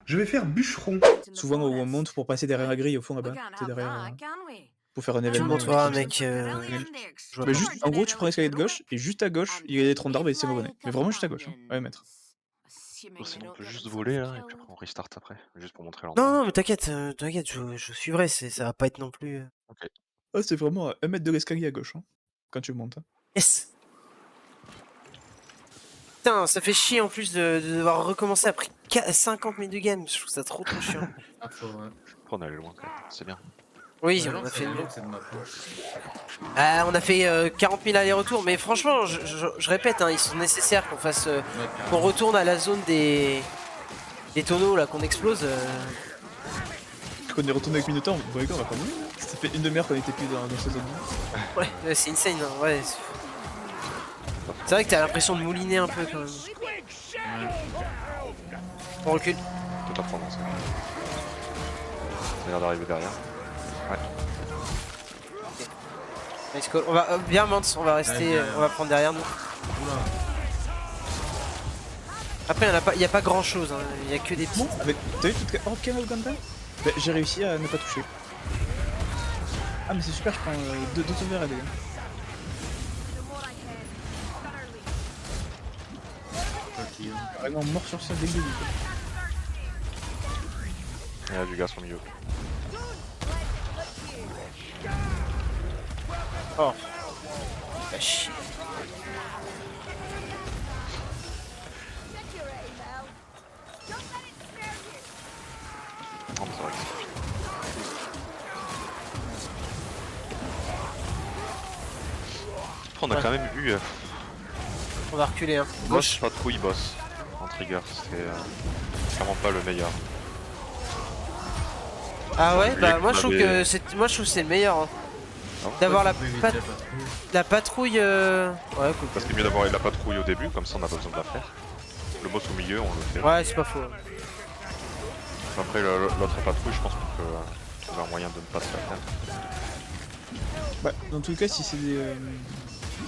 Je vais faire bûcheron. Souvent où on monte pour passer derrière la grille au fond là-bas. C'est derrière, pour faire un Tu me événement, montres quelque pas, chose comme mec, ça. je vois Bah pas. juste, en gros, tu prends l'escalier de gauche et juste à gauche, il y a des troncs d'arbres et c'est abonnés. Mais vraiment juste à gauche, hein, à 1 mètre. Sinon on peut juste voler là et puis après on restart après, juste pour montrer Non, l'endroit. non, mais t'inquiète, t'inquiète, je suivrai, ça va pas être non plus. OK. Ah, c'est vraiment à 1 mètre de l'escalier à gauche, hein, quand tu montes, hein. Yes! Putain, ça fait chier en plus de devoir recommencer après 50 minutes de game, je trouve ça trop chiant. Ah, faut, ouais. Après on est allé loin quand même, c'est bien. Oui, Ouais, on non, a c'est fait. bien que c'est de ma faute. On a fait 40 000 allers-retours, mais franchement, je répète, hein, ils sont nécessaires qu'on fasse, Ouais, qu'on carrément. retourne à la zone des tonneaux là, qu'on explose. Quand on est retourné avec Minotaur, bon les gars, on va pas mourir, hein. Ça fait 1/2 heure qu'on était plus dans cette zone-là. Ouais, c'est insane, hein, ouais. C'est vrai que t'as l'impression de mouliner un peu quand même. On recule. Peut pas prendre ça. Ça a l'air d'arriver derrière. Ouais. Nice call. On va bien Mance, on va rester, bien. on va prendre derrière nous. Oula. Après il y a pas grand chose, hein. Il y a que des petits. Bon, avec... T'as vu toute... Oh, Canal Gundam. Bah, j'ai réussi à ne pas toucher. Ah mais c'est super, je prends 2 sauvegardes à dégâts. Ok. Vraiment mort sur ça dès le début, quoi. Il y a du gaz au milieu. Oh. Ah, chier. Non mais c'est vrai que c'est rapide. Après on a quand même eu On va reculer, hein. boss Gauche. patrouille boss en trigger, c'était clairement pas le meilleur. Ah ouais, Vu bah qu'on moi je trouve avait- que c'est le meilleur, hein. Ah ouais. D'avoir Ouais, tu peux éviter la patrouille. Ouais, cool. Parce que c'est mieux d'avoir la patrouille au début, comme ça on n'a pas besoin de la faire. Le boss au milieu on le fait. Ouais, c'est pas faux. Après l'autre patrouille je pense qu'on peut trouver un moyen de ne pas se la faire. Bah, dans tous les cas, si c'est des...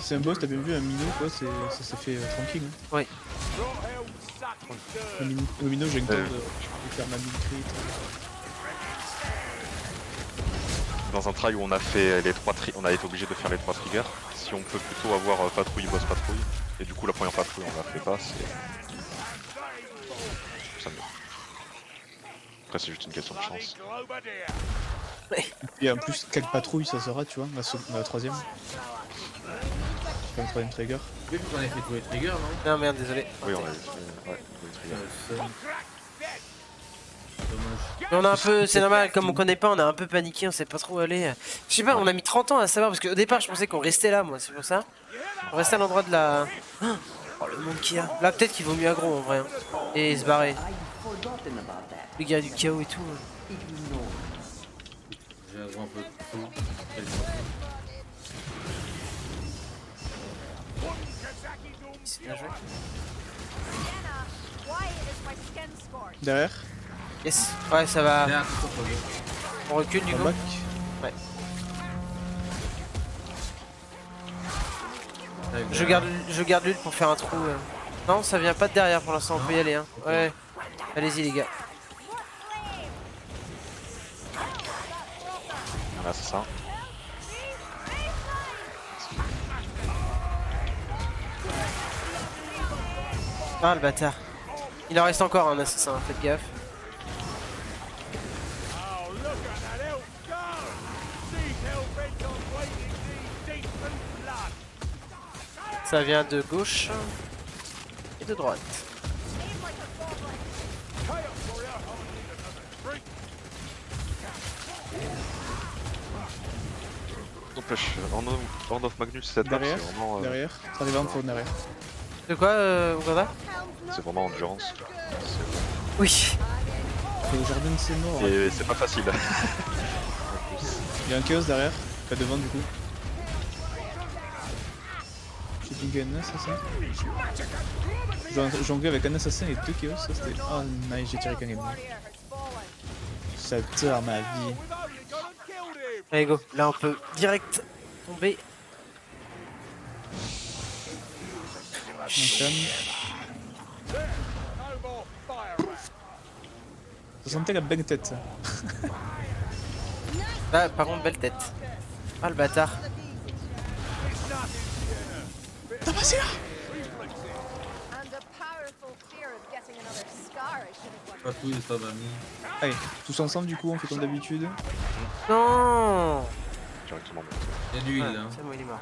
si c'est un boss, t'as bien vu un minot, quoi, ça s'est fait tranquille, hein. Ouais. Le minot, j'ai une temps de faire ma mine crit. Dans un try où on a fait les 3 on a été obligé de faire les 3 triggers, si on peut plutôt avoir patrouille, boss, patrouille, et du coup la première patrouille on la fait pas, c'est... ça mieux. Après c'est juste une question de chance. Et en plus, quelle patrouille ça sera, tu vois, la troisième. Comme troisième trigger. Oui, vu qu'on a fait tous les triggers, non? Non, merde, désolé. Oui on a fait... ouais, les triggers. Dommage. Mais on a un peu, c'est normal, comme on connaît pas, on a un peu paniqué, on sait pas trop où aller. Je sais pas, on a mis 30 ans à savoir, parce qu'au départ je pensais qu'on restait là, moi, c'est pour ça. On restait à l'endroit de la... Oh, le monde qu'il y a. Là, peut-être qu'il vaut mieux aggro en vrai, hein. Et se barrer. Les gars du chaos et tout. J'ai un grand peu de tout. C'est bien joué. Derrière, Yes. Ouais, ça va. Derrière, tout sur le- On recule du en coup. bac. Ouais. Avec Je garde l'ult pour faire un trou. Non, ça vient pas de derrière pour l'instant, on peut y aller, hein. Ouais. Allez-y les gars. Voilà c'est ça. Ah le bâtard. Il en reste encore un assassin, faites gaffe. Ça vient de gauche et de droite. N'empêche, Horn of Magnus cette map Derrière, c'est vraiment... derrière. Ça arrive en fond derrière. De quoi, Ouganda? c'est vraiment endurance. Oui. Le jardin c'est mort. Et c'est pas facile. Il y a un chaos derrière, pas devant du coup. J'ai pingé un assassin. J'ai jonglé avec un assassin et 2 chaos, ça c'était... Oh nice, j'ai tiré qu'un game. Ça tire ma vie. Allez go, là on peut direct tomber. Mon cam. Ça sentait la belle tête. Ça. Là, par contre, belle tête. Ah, le bâtard. T'as passé là? And a powerful fear of getting another scar I should have won. Patrouille, ça m'a mis. Allez, tous ensemble du coup, on fait comme d'habitude. Non. Directement monté. Il y a du Ah, heal là. c'est bon, il est mort.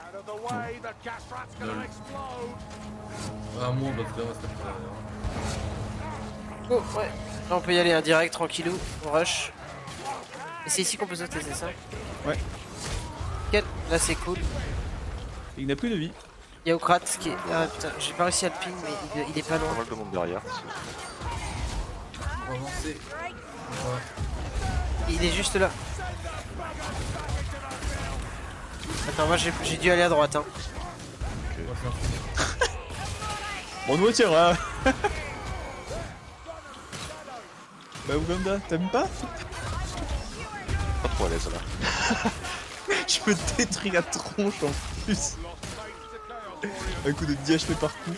Lol. Ah, moi, parce que là, c'est pas. Oh, ouais. Là, on peut y aller un direct, tranquillou. On rush. Et c'est ici qu'on peut sauter, c'est ça? Ouais. Quel? Là, c'est cool. Il n'a plus de vie. Il y a Okrat qui est. Ah putain, j'ai pas réussi à le ping, mais il est pas Pas loin. mal de monde derrière. On va avancer. Ouais. Il est juste là. Attends, moi j'ai dû aller à droite. Hein. On va s'enfuir. Bon, nous tirera. Bah, Ouganda, t'aimes pas? Pas trop à l'aise là. Je me détruis la tronche en plus. Un coup de 10 HP par coup.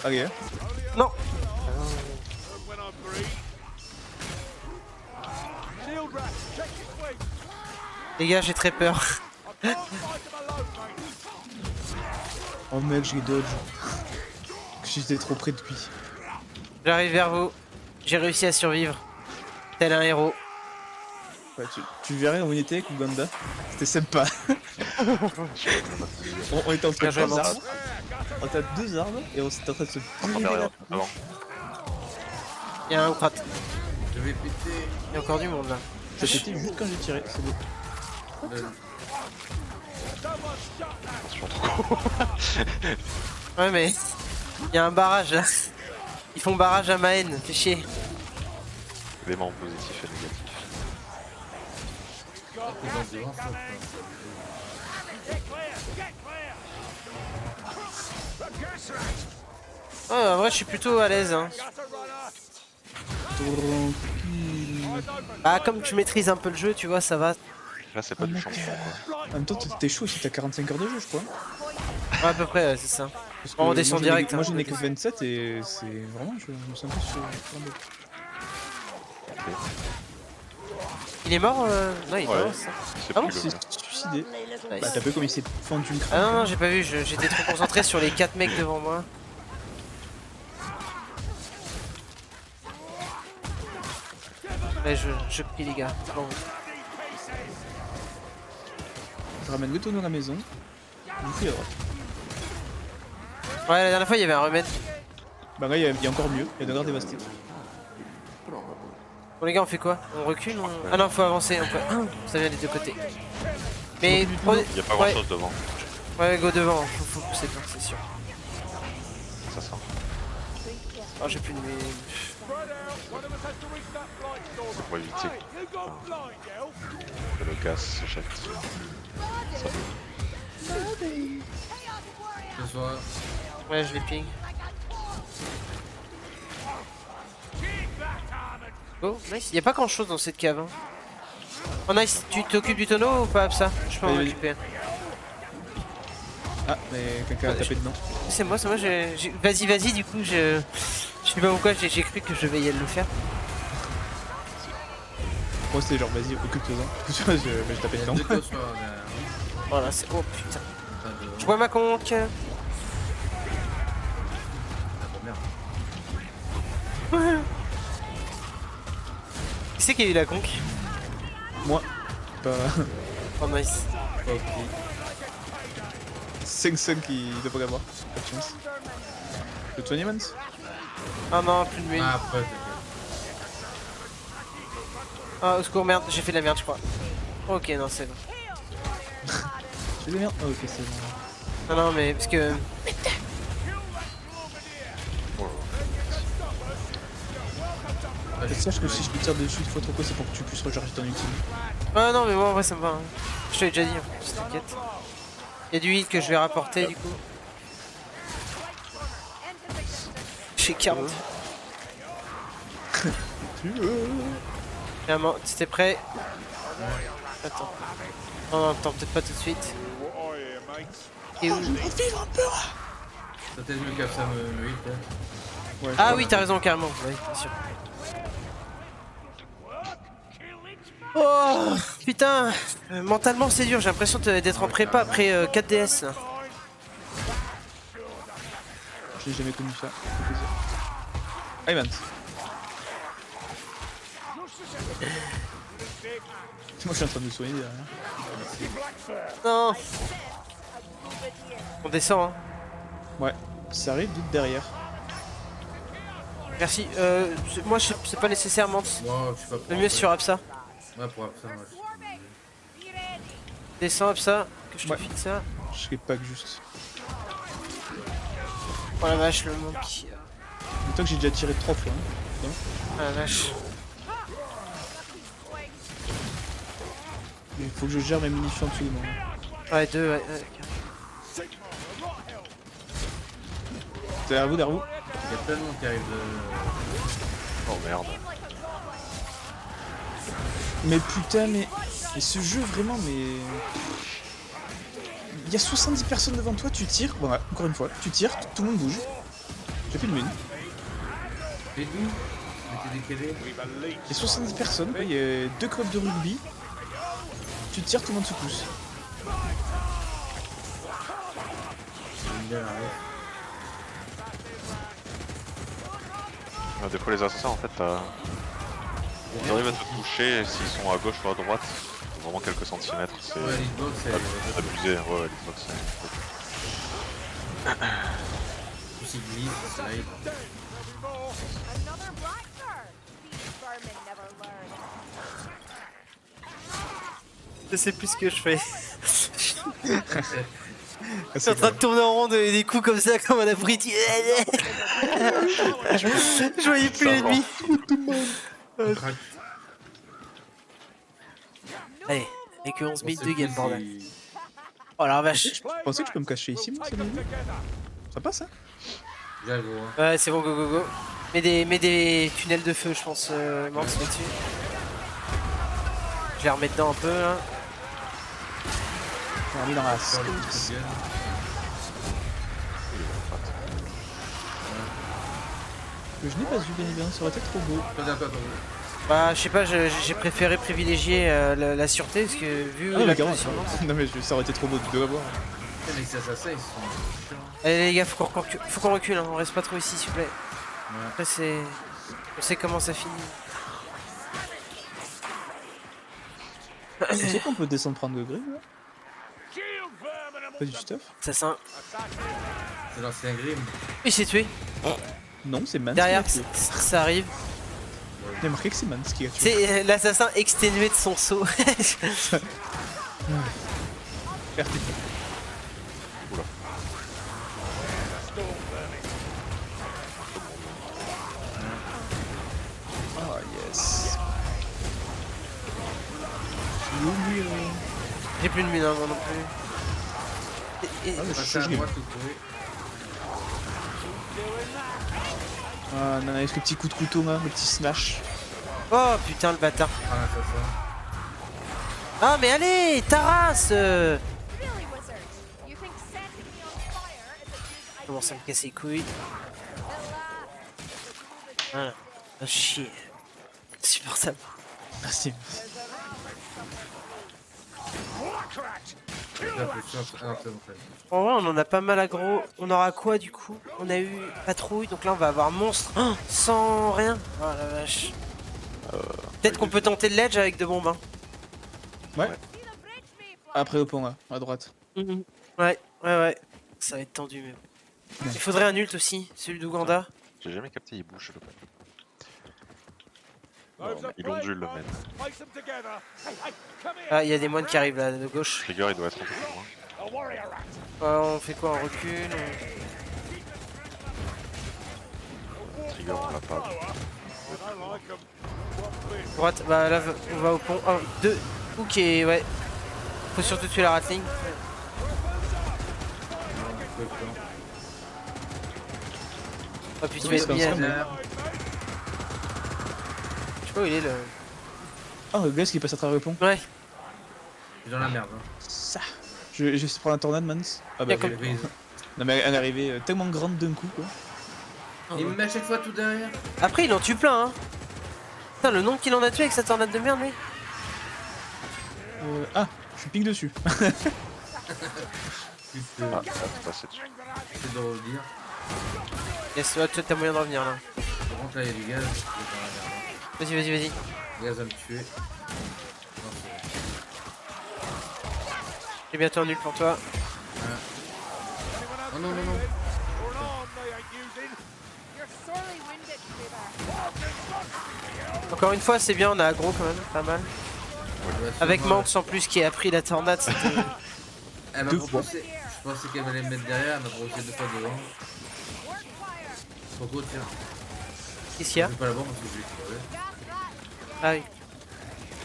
Allez, hein. Non. Les gars, j'ai très peur. Oh mec, j'ai dodge. J'étais trop près de lui. J'arrive vers vous. J'ai réussi à survivre. Tel un héros. Ouais, tu verrais où on était avec Ouganda. C'était sympa. on était entre Bien joué, deux Mance. arbres. On était à 2 arbres et on s'était en train de se En brûler derrière, la avant. Il y a un Okrat. Je vais péter. Il y a encore du monde là. J'ai pété juste quand j'ai tiré, c'est beau. Lol. Attention trop. Ouais, mais il y a un barrage là. Ils font barrage à ma haine. Fais chier. Éléments positifs et négatifs. C'est dans le ça. Oh, en vrai, je suis plutôt à l'aise. Hein. Tranquille. Bah, comme tu maîtrises un peu le jeu, tu vois, ça va. Là c'est pas du champion quoi. En même temps, t'es chaud si t'as 45 heures de jeu, je crois. Ouais, à peu près, ouais, c'est ça. Parce que On moi, descend j'en ai- direct, Moi hein. j'en ai que 27 et c'est vraiment, je me sens un peu sur. Il est mort Non, il est Ouais. mort, ça. C'est Ah bon, plus Il le s'est suicidé. Nice. Bah t'as vu comme il s'est fendu une Ah crâne. non, non, j'ai pas vu, j'étais trop concentré sur les 4 mecs devant moi. Ouais, je prie les gars. Bon. Je ramène le tonneau à la maison. Du coup, il y a droite. Ouais, la dernière fois il y avait un remède. Bah là, il y a encore mieux. Il y a de l'air dévasté. Bon les gars, on fait quoi? On recule Ah non, faut avancer. On peut... Ah, ça vient des deux côtés. Mais prenez... Il y a pas grand chose devant. Ouais, go devant. Faut pousser dedans, c'est sûr. Ça sort. Oh, j'ai plus de mes... On va éviter que le gaz se jette. Ça Ce soir. Ouais, je les ping. Oh, nice. Y'a pas grand chose dans cette cave. Hein. Oh, nice. Tu t'occupes du tonneau ou pas, ça? Je peux m'en Oui, oui. occuper. Ah, mais quelqu'un a tapé dedans. C'est moi, Vas-y, vas-y, du coup, je sais pas pourquoi, j'ai cru que je vais y aller le faire. Moi c'était genre vas-y, occupe-toi-en. Je tapais Il y a dedans. deux coffres derrière. Voilà, c'est. Oh putain. Pas de. Je vois ma conque. Ah bah merde. Qui c'est qui a eu la conque? Moi. Pas. Oh, nice. Ok. 5-5 qui doit pas l'avoir. Pas de chance. Le 20 Mans. Oh non, plus de mine. Ah, après, t'inquiète. Ah, au secours, merde, j'ai fait de la merde, je crois. Ok, non, c'est bon. Je fais des merdes. Ah, ok, c'est bon. Non, non, mais parce que. Ah, Sache que si je te tire dessus une fois trop quoi, c'est pour que tu puisses recharger ton ultime. Ah non, mais moi en vrai, ça me va. Hein. Je te l'ai déjà dit, en plus, t'inquiète. Y'a du hit que je vais rapporter, du coup. J'ai 40. Tu veux. Vraiment, c'était prêt? Attends. Non, non, attends, peut-être pas tout de suite. Et où? Ça t'aide mieux qu'à ça me hit, hein. Ouais, Ah oui, t'as raison, carrément. Oui, bien sûr. Oh putain, mentalement c'est dur, j'ai l'impression d'être en prépa après 4 DS là. J'ai jamais connu ça. Ayman. Moi je suis en train de me soigner derrière. Non. On descend hein. Ouais, ça arrive d'être derrière. Merci, moi c'est pas nécessaire Mans. Moi, je sais pas. Le mieux c'est sur Absa. Ouais, pour ça, ouais. Descends Absa, que je te Ouais. file ça. Je serais pas que juste. Oh la vache, le monde qui... Dis-toi que j'ai déjà tiré 3 fois. Hein. Oh la vache. Il faut que je gère mes munitions en dessous de moi. Ouais, 2, ouais. C'est derrière vous, derrière vous. Il y a plein de monde qui arrive de. Oh merde. Mais putain, mais ce jeu vraiment, mais. Il y a 70 personnes devant toi, tu tires. Bon, ouais, encore une fois, tu tires, tout le monde bouge. J'ai plus de mine. Et d'où? Mais t'es décalé. Il y a 70 personnes, quoi, il y a 2 clubs de rugby. Tu tires, tout le monde se pousse. Des fois les assassins en fait ils arrivent à te toucher s'ils sont à gauche ou à droite. Vraiment quelques centimètres. C'est Ouais, l'hitbox, c'est. abusé. Ouais, l'hitbox c'est. Plus il glisse, il slide. Another black card. These vermin never learn. Je sais plus ce que je fais. Ah, Je suis en train de tourner en rond des coups comme ça, comme un abruti. Je voyais plus l'ennemi. Crac. Allez, et que 11 On minutes sait de game, plus bordel. si- Oh la vache. Je pensais que je peux me cacher ici, moi, ça m'énerve. Ça passe, hein? Déjà, gros. Hein. Ouais, c'est bon, go go go. Mets des tunnels de feu, je pense, Mans là-dessus. Je vais remettre dedans un peu là. On a mis dans la Sur le coup de gun. Que je n'ai pas vu, bien évidemment, ça aurait été trop beau. Pas d'accord, Bah, je sais pas, j'ai préféré privilégier la sûreté parce que vu Ah, la mais carrément, position. non, mais ça aurait été trop beau de l'avoir. Mais les assassins, ils sont chiants. Allez les gars, faut qu'on recule, hein. On reste pas trop ici s'il vous plaît. Ouais. Après c'est... On sait comment ça finit. Tu sais qu'on peut descendre prendre le gré, là? Pas du stuff? Assassin. C'est l'ancien Grim. Il s'est tué. Non, c'est Mans Derrière, qui l'a tué. ça arrive. Il y a marqué que c'est Mans qui a tué. C'est l'assassin exténué de son saut. RTP. Ah, yes. Il est où, lui, J'ai plus de mine, hein, moi non plus. Ah, mais je Passez suis à chaud, droite, tout trouvé. Ah, non, avec le petit coup de couteau, là, le petit slash. Oh putain le bâtard. Ah, l'assassin. Ah mais allez, Taras Really, wizard? You think setting me on fire is a good Comment ça me casse les couilles. Voilà. Ah chier. Insupportable. Merci. Là, faut sûr. Ah, non, c'est bon, fait. En vrai on en a pas mal aggro. On aura quoi du coup? On a eu patrouille, donc là on va avoir monstre. Oh, sans rien. Oh la vache. Peut-être qu'on peut tenter le ledge avec de bombes. Hein. Ouais. Après au pont, là, à droite. Ouais. Ça va être tendu mais bon. Il faudrait un ult aussi, celui d'Ouganda. J'ai jamais capté, il bouge le mec. Non, mais ils ondulent le mec. Ah il y a des moines qui arrivent là de gauche. Trigger il doit être un peu plus loin. On fait quoi? On recule? Trigger on l'a pas. Droite, bah là on va au pont. Oh, 2. Ok, ouais. Faut surtout tuer la Ratling. Oh puis tu vas Oui, être c'est bien. ensemble. Je sais pas où il est le. Ah, le gars qui passe à travers le pont. Ouais, C'est dans la merde. Hein. Ça. Je vais essayer de prendre la tornade, Mans. Ah bah, Y a comme- Grise. non, mais elle est arrivée tellement grande d'un coup, quoi. Il me met à chaque fois tout derrière. après il en tue plein hein. Putain le nombre qu'il en a tué avec sa tornade de merde lui. Ah, je suis pique dessus. Putain, Ah, c'est passé dessus. c'est de revenir. Yes, toi t'as moyen de revenir là. Par contre, là, il y a du gaz. Je vais dans la merde. Vas-y, vas-y, vas-y. Le gaz va me tuer. Non, c'est J'ai bientôt un nul pour toi. Oh non, non, non. You're sorely winded, Weaver. Encore une fois, c'est bien, on a aggro quand même, pas mal. Ouais, Avec sûrement, Manx en plus qui a pris la tornade, c'était. Elle m'a Deux proposé. Je pensais qu'elle allait me mettre derrière, elle m'a proposé 2 fois devant. Work fire. Pourquoi tiens? Qu'est-ce qu'il y a Je vais pas la voir parce que je vais crever. Gas that. Ah oui,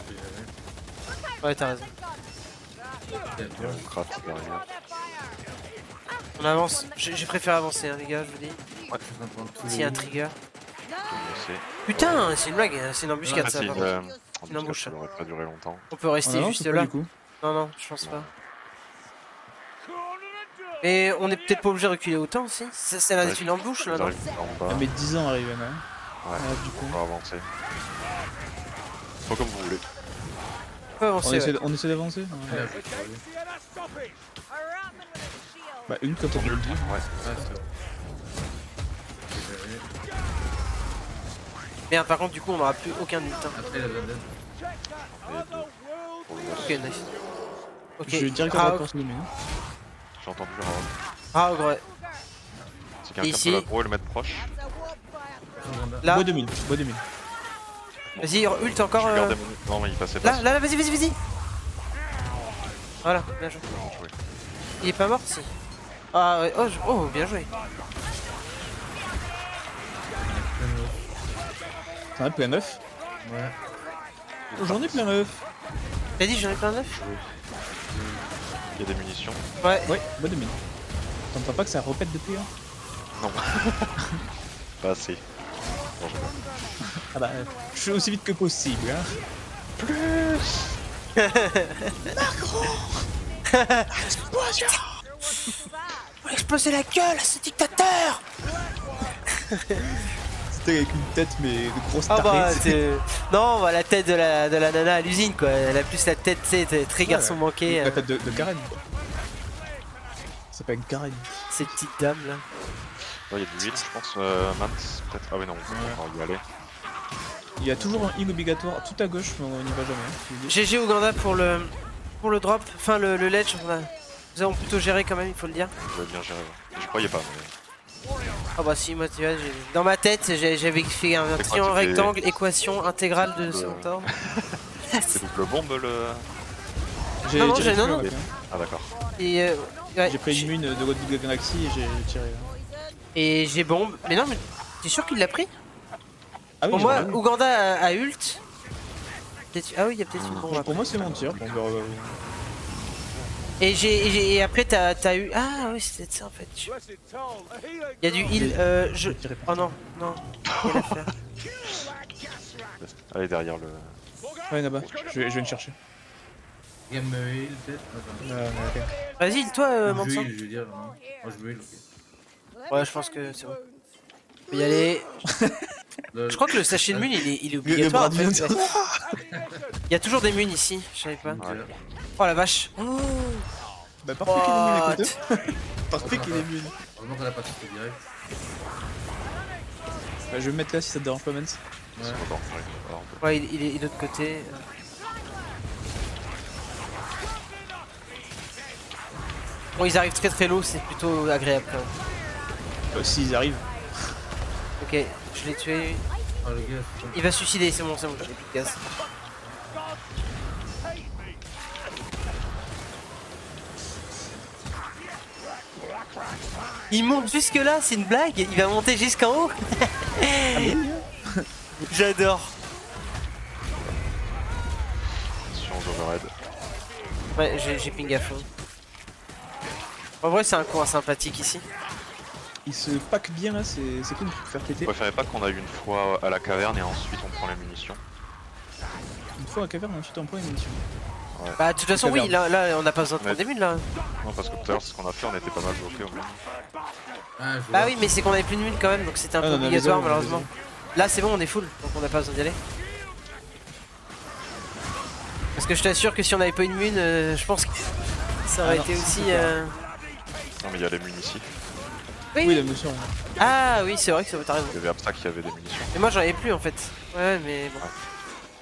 Je sais jamais. ouais, t'as raison. Tiens, Et on craft derrière. On avance, j'ai préféré avancer, hein, les gars, je vous dis. je suis en train de prendre tous S'il y a un les- trigger. C'est Putain, c'est une blague, hein, c'est une embuscade ah, ça. si, par contre. en tout cas, embauche. ça aurait pas duré longtemps. On peut rester Ah non, juste c'est pas là. du coup. Non, non, je pense pas. Mais on est peut-être pas obligé de reculer autant, si. C'est là, Ouais, une embouche là, Ils non? arrivent en bas. Elle met 10 ans à arriver là. Ouais, Du coup. on va avancer. Faut comme vous voulez. On peut avancer. Ouais. On essaie d'avancer. Là, Ouais. je vais crever. A Ratman with a shield. Bah, une quand on le dit. Ouais. Ah, c'est bon. Je vais jamais. Merde, par contre, du coup, on aura plus aucun nul. Hein. Après, la bandette. Et deux. Pour le boss. Ok, nice. Ok. Je vais directement à la Raog, course de mine. J'ai entendu Raog. Raog, ouais. Si quelqu'un Ici. peut l'aggro et le mettre proche, That's a warp fire. Là, Bois 2000, bois 2000. vas-y, ult encore. je gardais mon... Non mais il passait pas. Là, vas-y, vas-y, vas-y. Voilà, bien joué. Bien joué. Il est pas mort, si. Ah, ouais. Oh, bien joué. T'en as plein neuf. Ouais. J'en ai plein neuf. T'as dit, j'en ai plein neuf? Il y a des munitions. Ouais. Ouais, bois 2000. T'entends pas que ça repète depuis hein? Non. Pas assez. Bon, je vais. Ah bah, je fais aussi vite que possible hein. On va exploser la gueule à ce dictateur! C'était avec une tête mais de grosse Ah bah, tarée. non, bah, la tête de la nana à l'usine, quoi. Elle a plus la tête, tu sais, très garçon Ouais, manqué. La tête de Karen. C'est pas une Karen. Cette petite dame là. Ouais, il y a du heal, je pense. Mans, peut-être. Ah oui, non, on peut encore y aller. Il y a toujours un heal obligatoire tout à gauche, mais on n'y va jamais. Hein, je vous le dis. GG Ouganda pour le drop, enfin le ledge, nous avons plutôt géré quand même, il faut le dire. Vous avez bien géré. Ouais. Je croyais pas, mais. Ah bah si, moi tu vois, dans ma tête j'avais fait un C'est quoi, triangle tu fais- rectangle, équation intégrale de Le- Centaure. C'est double bombe le. Non, tiré non, dessus, non. ouais. Ah d'accord. Et ouais, J'ai pris une mine de God of Galaxy et j'ai tiré. et j'ai bombe. Mais non, mais t'es sûr qu'il l'a pris? Ah oui, Pour moi, j'ai vu. Ouganda a ult. Ah oui, il y a peut-être une bombe. Pour moi, c'est mon tir. On verra. Et après t'as eu. Ah oui, c'était ça en fait. Il y a du heal. J'ai tiré par Oh non, non. Quelle affaire. Allez derrière le. Ouais, là-bas. Je vais me chercher. Game heal, peut-être. Attends. Ok. Vas-y, toi, Je Manson. heal, je veux dire. Non. Moi, je veux heal, ok. Ouais, je pense que c'est bon. Faut y aller. Là, Je crois que le sachet de mun il est Le obligatoire. bras en de fait. viande. Il y a toujours des muns ici, je savais pas. ok. Oh la vache. Oh. Bah, parfait qu'il est What? mine, écoute. Parfait qu'il est mine. Heureusement qu'on a pas sauté direct. Bah, je vais me mettre là si ça te dérange pas, Mens. Ouais. C'est bon, ouais. Alors, on peut- Ouais, il est de l'autre côté. Bon, ils arrivent très très low, c'est plutôt agréable quand même. S'ils arrivent. Ok, je l'ai tué. Oh, le gars, c'est Il va se suicider, c'est bon, j'ai plus de gaz. Il monte jusque là, c'est une blague. Il va monter jusqu'en haut. J'adore. Attention aux overhead. Ouais, j'ai ping à fond. En vrai, c'est un coin sympathique ici. Ils se packent bien là, c'est cool pour faire péter. Je préférais pas qu'on aille une fois à la caverne et ensuite on prend les munitions. Une fois à caverne, ensuite on prend une mission. Bah, de toute façon, oui, là, on n'a pas besoin de prendre des mules là. Non, parce que tout à l'heure, c'est ce qu'on a fait, on était pas mal bloqués au moins. Ah, je Bah vois. oui, mais c'est qu'on avait plus de mules quand même, donc c'était un Ah, peu on avait obligatoire zéro, on avait malheureusement. Là, c'est bon, on est full, donc on n'a pas besoin d'y aller. Parce que je t'assure que si on avait pas une mune, je pense que ça aurait Ah non, été si, aussi... c'est Non mais il y a les munitions ici. Oui, la munition. Ah oui, c'est vrai que t'as raison. Il y avait Abstract qui avait des munitions. Mais moi j'en avais plus en fait. Ouais, mais bon.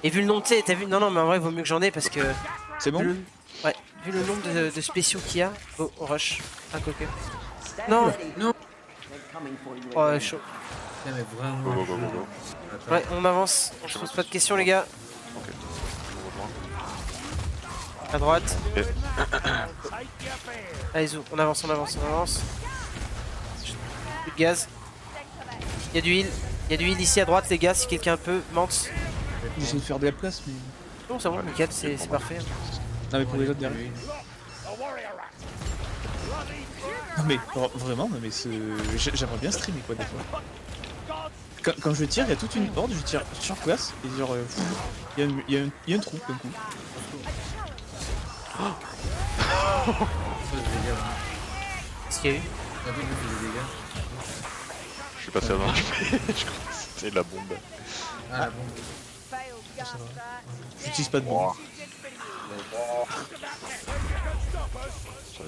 Et vu le nom, tu sais, t'as vu? Non, non, mais en vrai, vaut mieux que j'en ai parce que. C'est bon? Ouais, vu le nombre de spéciaux qu'il y a. Oh, on rush. Un coquin. Non! Non. Oh, ouais, chaud. Putain, mais vraiment. Go, go, go, go, go. Attends. Ouais, on avance. On se pose pas de questions, les gars. Ok. À droite. Et Allez, zou, on avance, on avance, on avance. Plus de gaz. Il y a du heal. Il y a du heal ici à droite, les gars, si quelqu'un peut. Mente. J'essaie de faire de la place, mais. Non, c'est bon, nickel, c'est parfait. Non, mais pour les autres derrière. Non, mais vraiment, non, mais j'aimerais bien streamer quoi des fois. Quand je tire, il y a toute une horde, je tire sur place et genre. Il y a un trou d'un coup. Qu'est-ce qu'il y a eu? T'as vu que j'ai des dégâts? je suis passé avant. Je crois que c'était la bombe. Ah bon. Failed gas that. J'utilise pas de bombe.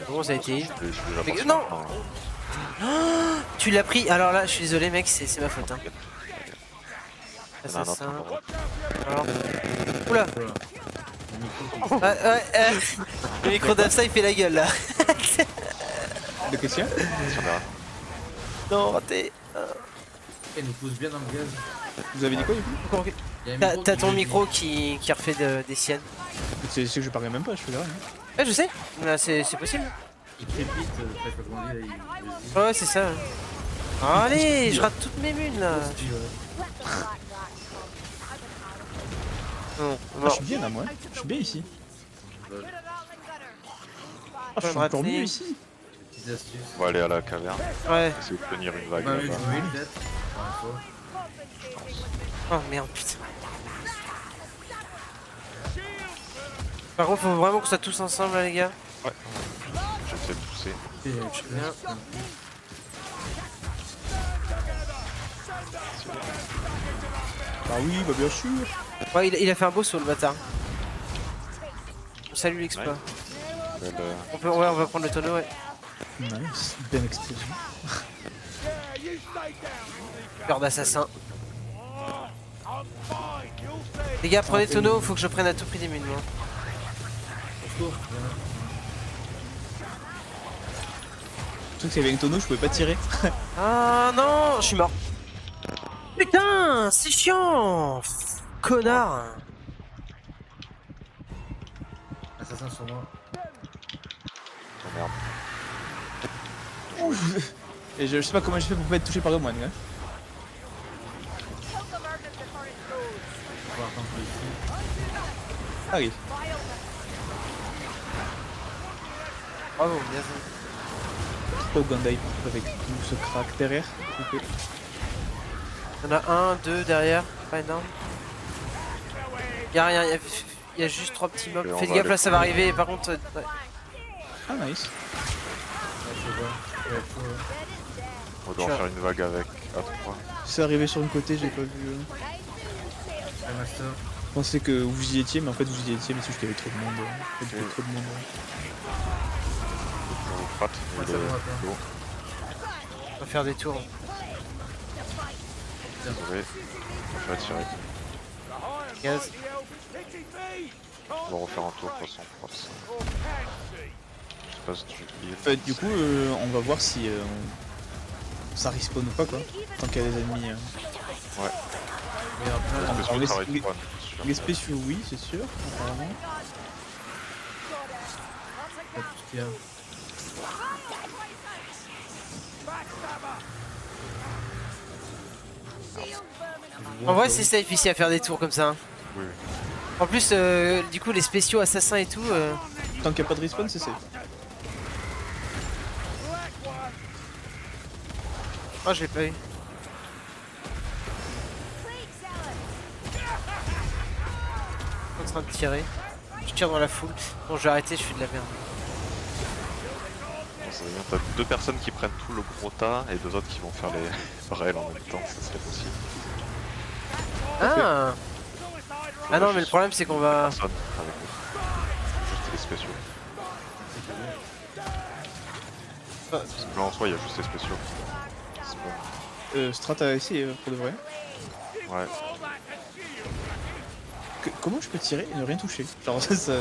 Bon, ça a été heal. Je vais la Mais passer non. maintenant. Tu l'as pris. Alors là, je suis désolé, mec, c'est ma faute. Hein. Il y en a un autre Assassin. encore. Alors. Oula! Le micro d'Afsa il fait la gueule là. De question? Tiens, derrière. Non, raté. Elle nous pousse bien dans le gaz. Vous avez dit quoi du coup? Il y a un micro T'as qui ton dit- micro qui refait des siennes. C'est que je parlais même pas, je fais là. Hein. Ouais, je sais. Là, c'est possible. Il crépite, je sais pas comment dire. Ouais, c'est ça. Allez, je rate toutes mes munes là. Non, Ah, mort. je suis bien là, moi. Je suis bien ici. Ah, je suis raté. encore mieux ici. Petites astuces. On va aller à la caverne. Ouais. Essayer de tenir une vague Bah, oui, là-bas. je mets peut-être. Encore une fois. Oh merde, putain. Par contre, faut vraiment qu'on soit tous ensemble là, les gars. Ouais. J'essaie de pousser. Et je suis bien. Bah oui, bah bien sûr. Ouais, il a fait un beau saut le bâtard. Salut l'exploit. Ouais. Belle, Ouais, on va prendre le tonneau, ouais. Nice, belle explosion. Peur d'assassin. Les gars, prenez le tonneau, faut que je prenne à tout prix des mines, moi. Au secours. Surtout que s'il y avait un tonneau, je pouvais pas tirer. Ah non, je suis mort. Putain, c'est chiant. Connard. Assassin sur moi. oh merde. Et je sais pas comment j'ai fait pour pas être touché par le moine. Hein. On va attendre ici. Arrive. Bravo, bien joué. Pas au Gandai avec tout ce crack derrière. s'il vous plaît. Il y en a un, deux derrière, pas énorme. Y'a rien, y a juste trois petits mobs. Et on Faites va gaffe aller là, ça va prendre- arriver. Par contre, ouais. Ah nice. Ouais, je vois. Ouais, faut- On doit en faire une vague avec A3. C'est arrivé sur une côté, j'ai pas vu. Le master. Je pensais que vous y étiez, mais en fait vous y étiez, mais c'est juste qu'il y avait trop de monde. En fait, il y avait trop de monde. On le frate. Ouais, Il ça est va, attends. lourd. On va faire des tours. Désolé. Je vais attirer. Gaz. On va refaire un tour de toute façon. On fera ça. Je passe du heal. En fait, du coup, on va voir si ça respawn ou pas quoi. Tant qu'il y a des ennemis. Ouais. Et après, Parce que les- ça arrête les- pas, c'est sûr. Les spéciaux, oui, c'est sûr, apparemment. pas tout ce qu'il y a. En vrai, c'est safe ici à faire des tours comme ça. Hein. Oui, En plus, du coup, les spéciaux assassins et tout. Tant qu'il n'y a pas de respawn, c'est safe. Oh, je l'ai pas eu. En train de tirer. Je tire dans la foule. Bon, je vais arrêter, je fais de la merde. oui. Ça veut dire, t'as deux personnes qui prennent tout le gros tas et deux autres qui vont faire les rails en même temps, ça serait possible. Ah! Ah non, mais le problème c'est qu'on va. Personne avec eux. Juste les spéciaux. Parce que là en soi il y a juste les spéciaux. C'est pas- Strat a essayé pour de vrai. Ouais. Comment je peux tirer et ne rien toucher? Genre ça...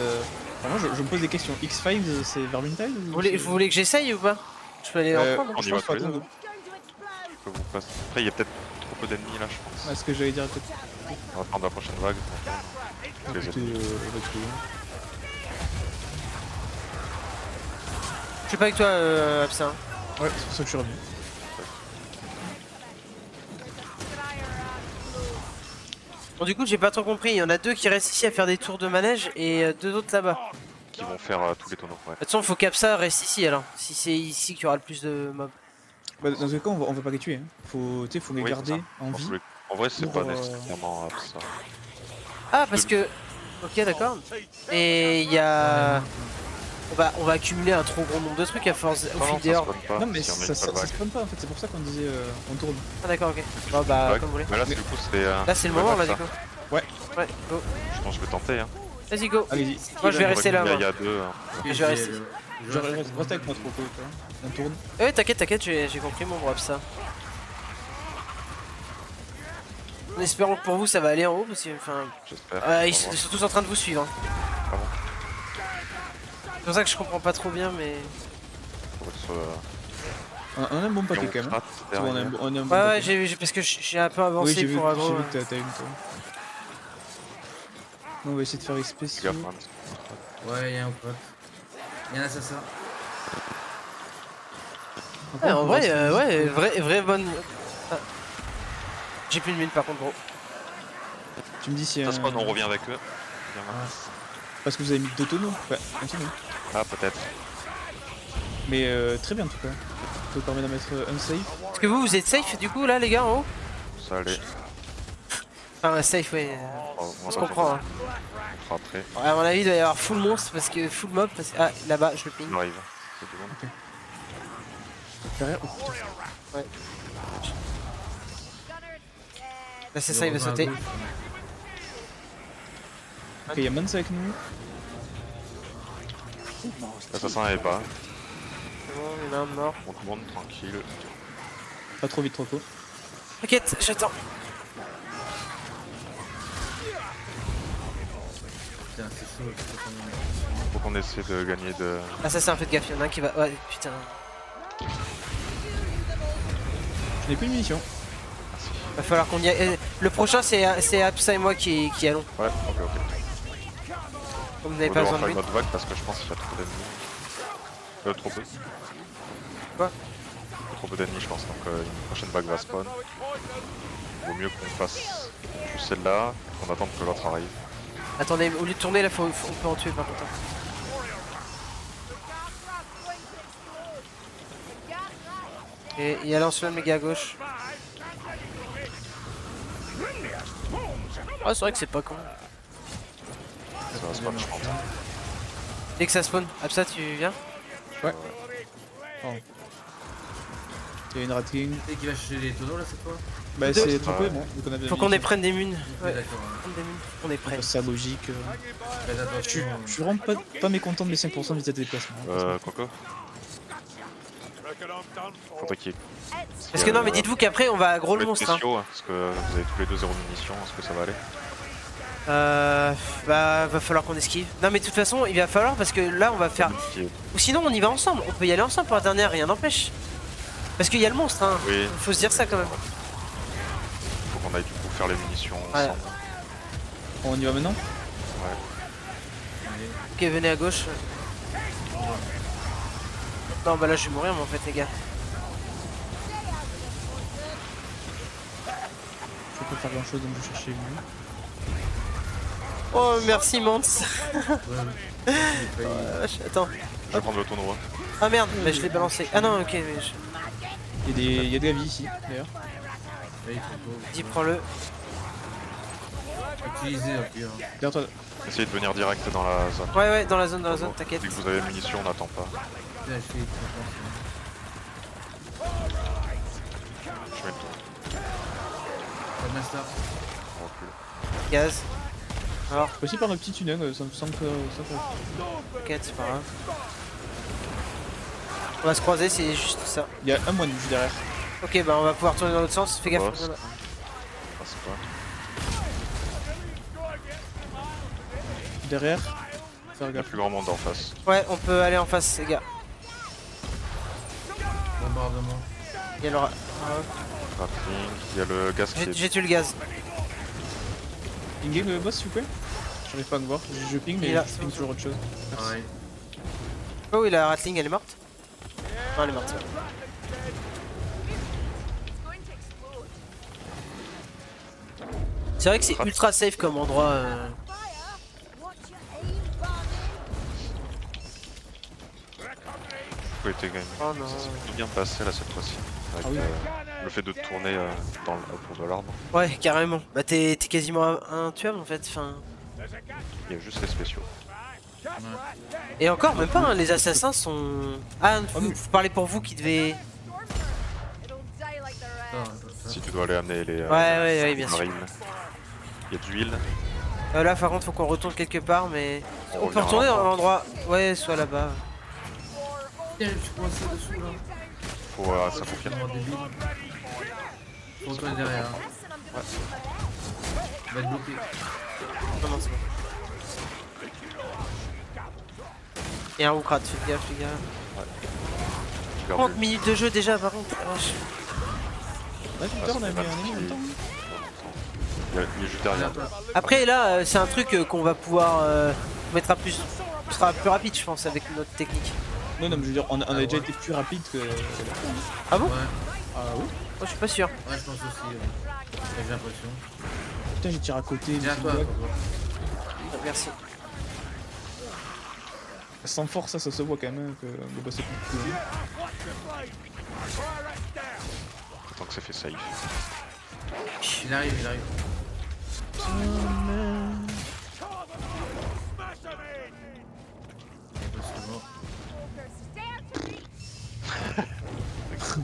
Vraiment, je me pose des questions. X5 c'est Vermintide ou... Vous voulez que j'essaye ou pas? Je peux aller en prendre? On y je va pense pas, tous les deux. attends. Je peux vous passer. Après il y a peut-être trop peu d'ennemis là je pense. Ouais, ce que j'allais dire peut-être. On va prendre la prochaine vague. Les Écoutez, ennemis. Je suis pas avec toi, Absa. Hein. Ouais, c'est pour ça que je suis revenu. Bon, du coup, j'ai pas trop compris. Il y en a deux qui restent ici à faire des tours de manège et deux autres là-bas. Qui vont faire tous les tonneaux. Ouais. De toute façon, faut qu'Absa reste ici alors. Si c'est ici qu'il y aura le plus de mobs. Bah, dans ce cas, on va pas les tuer. Hein. Faut les Oui, c'est garder ça. en vie. En vrai c'est Pour, pas nécessairement ça. Ah, parce que. Ok, d'accord. Et il y a. On va accumuler un trop grand nombre de trucs à force au Non, fil ça des heures. spawn pas, Non mais si on a ça une seule vague. spawn pas en fait, c'est pour ça qu'on disait on tourne. Ah, d'accord, ok. Bon, bah, Vague. comme vous voulez. Mais là du coup c'est... Là, c'est le moment là, du coup. Ouais. Ouais, go. Je pense que je vais tenter hein. Vas-y, go. Allez-y. Moi, je vais rester là, moi. Il y a deux. Hein. Je vais rester. Je reste avec moi trop quoi. On tourne. Ouais, t'inquiète, j'ai compris mon drop ça. En espérant que pour vous ça va aller en haut parce que enfin. J'espère. Ils sont tous en train de vous suivre. Hein. Ah bon. C'est pour ça que je comprends pas trop bien mais. Faut être, On a un bon paquet quand même. strat Tu vois, derrière. on a un bon Ouais, paquet. j'ai parce que j'ai un peu Oui, avancé j'ai vu, pour aggro. que t'as une toi. On va essayer de faire les Fais spéciaux. gaffe, hein. Ouais, y'a un pote. Y'a un assassin. Ouais, en vrai, vrai bonne. Ah. J'ai plus de mine par contre gros. Tu me dis si Ça spawn, on revient avec eux. Viens, là. Parce que vous avez mis 2 tonneaux. Ouais, continue. Ah peut-être. Mais très bien en tout cas. Ça vous permet d'en mettre un safe. Est-ce que vous êtes safe du coup là les gars en haut? Ça allait. Enfin safe ouais. On se comprend. Hein. On fera après. Ouais, à mon avis il doit y avoir full monstre parce que full mob parce que... Ah là-bas je le ping. On arrive. C'est tout bon. Derrière. Oh, putain. Ouais. Gunner dead. Là c'est ça il va sauter. Ok, y'a Mans avec nous. L'assassin est bas. C'est bon, il y en a un de mort. On monte tranquille. Pas trop vite, trop court. T'inquiète, j'attends. Putain, c'est chaud. Faut qu'on essaie de gagner de... Ah ça c'est un fait de gaffe, il y en a un qui va... Ouais putain. Je n'ai plus de munitions. Va falloir qu'on y aille. Le prochain c'est Absa et moi qui allons. Ouais, ok. Comme vous On n'avez va pas devoir besoin de faire lui. une autre vague parce que je pense qu'il y a trop d'ennemis. Trop peu. Quoi? Trop peu d'ennemis je pense, donc une prochaine vague va spawn. Vaut mieux qu'on fasse juste celle-là, qu'on attende que l'autre arrive. Attendez, au lieu de tourner là, on peut en tuer par contre. Et il y a lance-flamme méga à gauche. Ah c'est vrai que c'est pas con. Ça va spawn je pense. Dès que ça spawn, Absa tu viens? Ouais. Oh. Il y a une rating. C'est qui va chercher les tonneaux là cette fois? Bah c'est trop peu, Ouais. bon. Donc on a Faut qu'on prenne des munes. Ouais, D'accord. prendre des munes, faut qu'on est prêt. C'est logique. Faites attention. Je suis vraiment pas mécontent de mes 5% de vitesse de déplacement. Coco faudrait qu'il y ait... Parce que non mais dites-vous qu'après on va aggro le monstre. Hein. spéciaux, hein, parce que vous avez tous les deux 0 munitions, est-ce que ça va aller? Bah va falloir qu'on esquive. Non mais de toute façon il va falloir parce que là on va faire... Ou sinon on y va ensemble, on peut y aller ensemble pour la dernière, rien n'empêche. Parce qu'il y a le monstre hein, Oui. faut se dire ça quand même. Faut qu'on aille du coup faire les munitions Ouais. ensemble. On y va maintenant? Ok venez à gauche. Non bah là je vais mourir moi en fait les gars. Je peux pas faire grand chose donc je vais chercher lui. Oh merci Mance. Attends. Je vais prendre le tonneau. Ah merde, bah, je l'ai balancé. Ah non ok mais Il y a de la vie ici d'ailleurs. Dis prends-le. Utilisez au pire. Derrière toi. Essayez de venir direct dans la zone. Ouais dans la zone, t'inquiète. Dès que vous avez munitions, on n'attend pas. Putain, je fais Je mets le tonneau. Pas de master. On recule. Gaz. Alors, Je peux aussi par le petit tunnel, sans que... t'inquiète, c'est pas grave. On va se croiser, c'est juste ça. Il y a un moine juste derrière. Ok, bah on va pouvoir tourner dans l'autre sens, fais gaffe. Boss. Passe pas. Derrière. Il Faire y a gaffe. plus grand monde en face. Ouais, on peut aller en face, les gars. Bombardement. Il y a le... Grappling. Il y a le gaz qui est... J'ai tué le gaz. Pingez le boss s'il vous plaît. J'arrive pas à me voir. Je ping mais Il est là, je ping toujours autre chose. Merci. Pareil. Oh oui, la Ratling, elle est morte. Non, elle est morte. It's going to explode. C'est vrai que c'est ultra safe comme endroit. Fire! Watch your aim, Barney! Tout a été gagné. Oh non. Ça s'est plutôt bien passé là cette fois-ci. Avec Ah oui. le fait de tourner dans autour de l'arbre. Ouais, carrément. Bah t'es quasiment intuable en fait. Enfin... Il y a juste les spéciaux. Et encore, même pas, hein, les assassins sont... Ah, vous parlez pour vous qui devez... It'll die like the rest. Si tu dois aller amener les Ouais, bien sûr. marines. Il y a de l'huile. Là, par contre, faut qu'on retourne quelque part, mais... On On peut revient retourner à dans l'endroit. l'endroit... Ouais, soit là-bas. Putain, je suis coincé dessous là. Faut ça confirme. Vraiment débile. Faut retourner derrière. Il va être bloqué. Non, non, c'est bon. Et un Wookrat, faites gaffe, les gars. Je garde 30 minutes de jeu déjà, par contre. la vache. Ouais, putain, on a mis un ennemi en même temps. Il y a juste derrière. Après, là, c'est un truc qu'on va pouvoir mettre à plus... sera plus rapide, je pense, avec notre technique. Non, non, mais je veux dire, on a déjà été plus rapide que. Ah bon? Ouais, Ah oui. Moi, je suis pas sûr. ouais, je pense aussi. J'ai l'impression. Putain, j'ai tiré à côté. Viens à toi, ouais. Merci. Sans force, ça se voit quand même que le boss est plus cool. Tant que c'est fait safe. Il arrive, il arrive.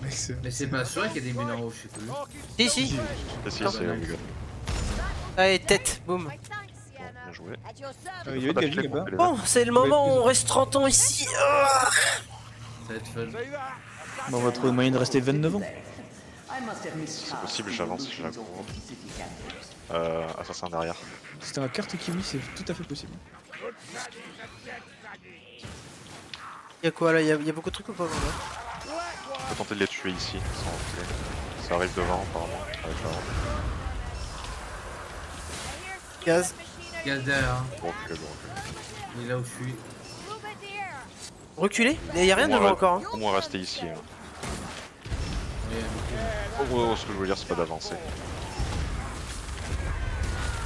Mec, c'est- Mais c'est pas sûr qu'il y a des mines en haut, je sais plus. Si, si. Si, si, c'est les gars. Allez, tête, boum. Right, thanks, Sienna. Bien joué. At your service. Il y avait de la vie là-bas. Bon, c'est le moment où on reste 30 ans ici. Ah, Ça va être fun. Bon, on va trouver le moyen de rester 29 ans. C'est possible, j'avance, j'ai la cour. Assassin derrière. C'était la carte kiwi, c'est tout à fait possible. Y'a quoi là? Y'a beaucoup de trucs ou pas là? On peut tenter de les tuer ici, sans reculer. Ça arrive devant, apparemment, avec la rampe. Gaz. Gaz derrière. Hein. Bon, recule, bon, recule. Il est là où je suis. Move it here. Reculer? Y'a rien devant encore. Hein. Au moins rester ici. Hein. Ouais, Ce que je veux dire, c'est pas d'avancer.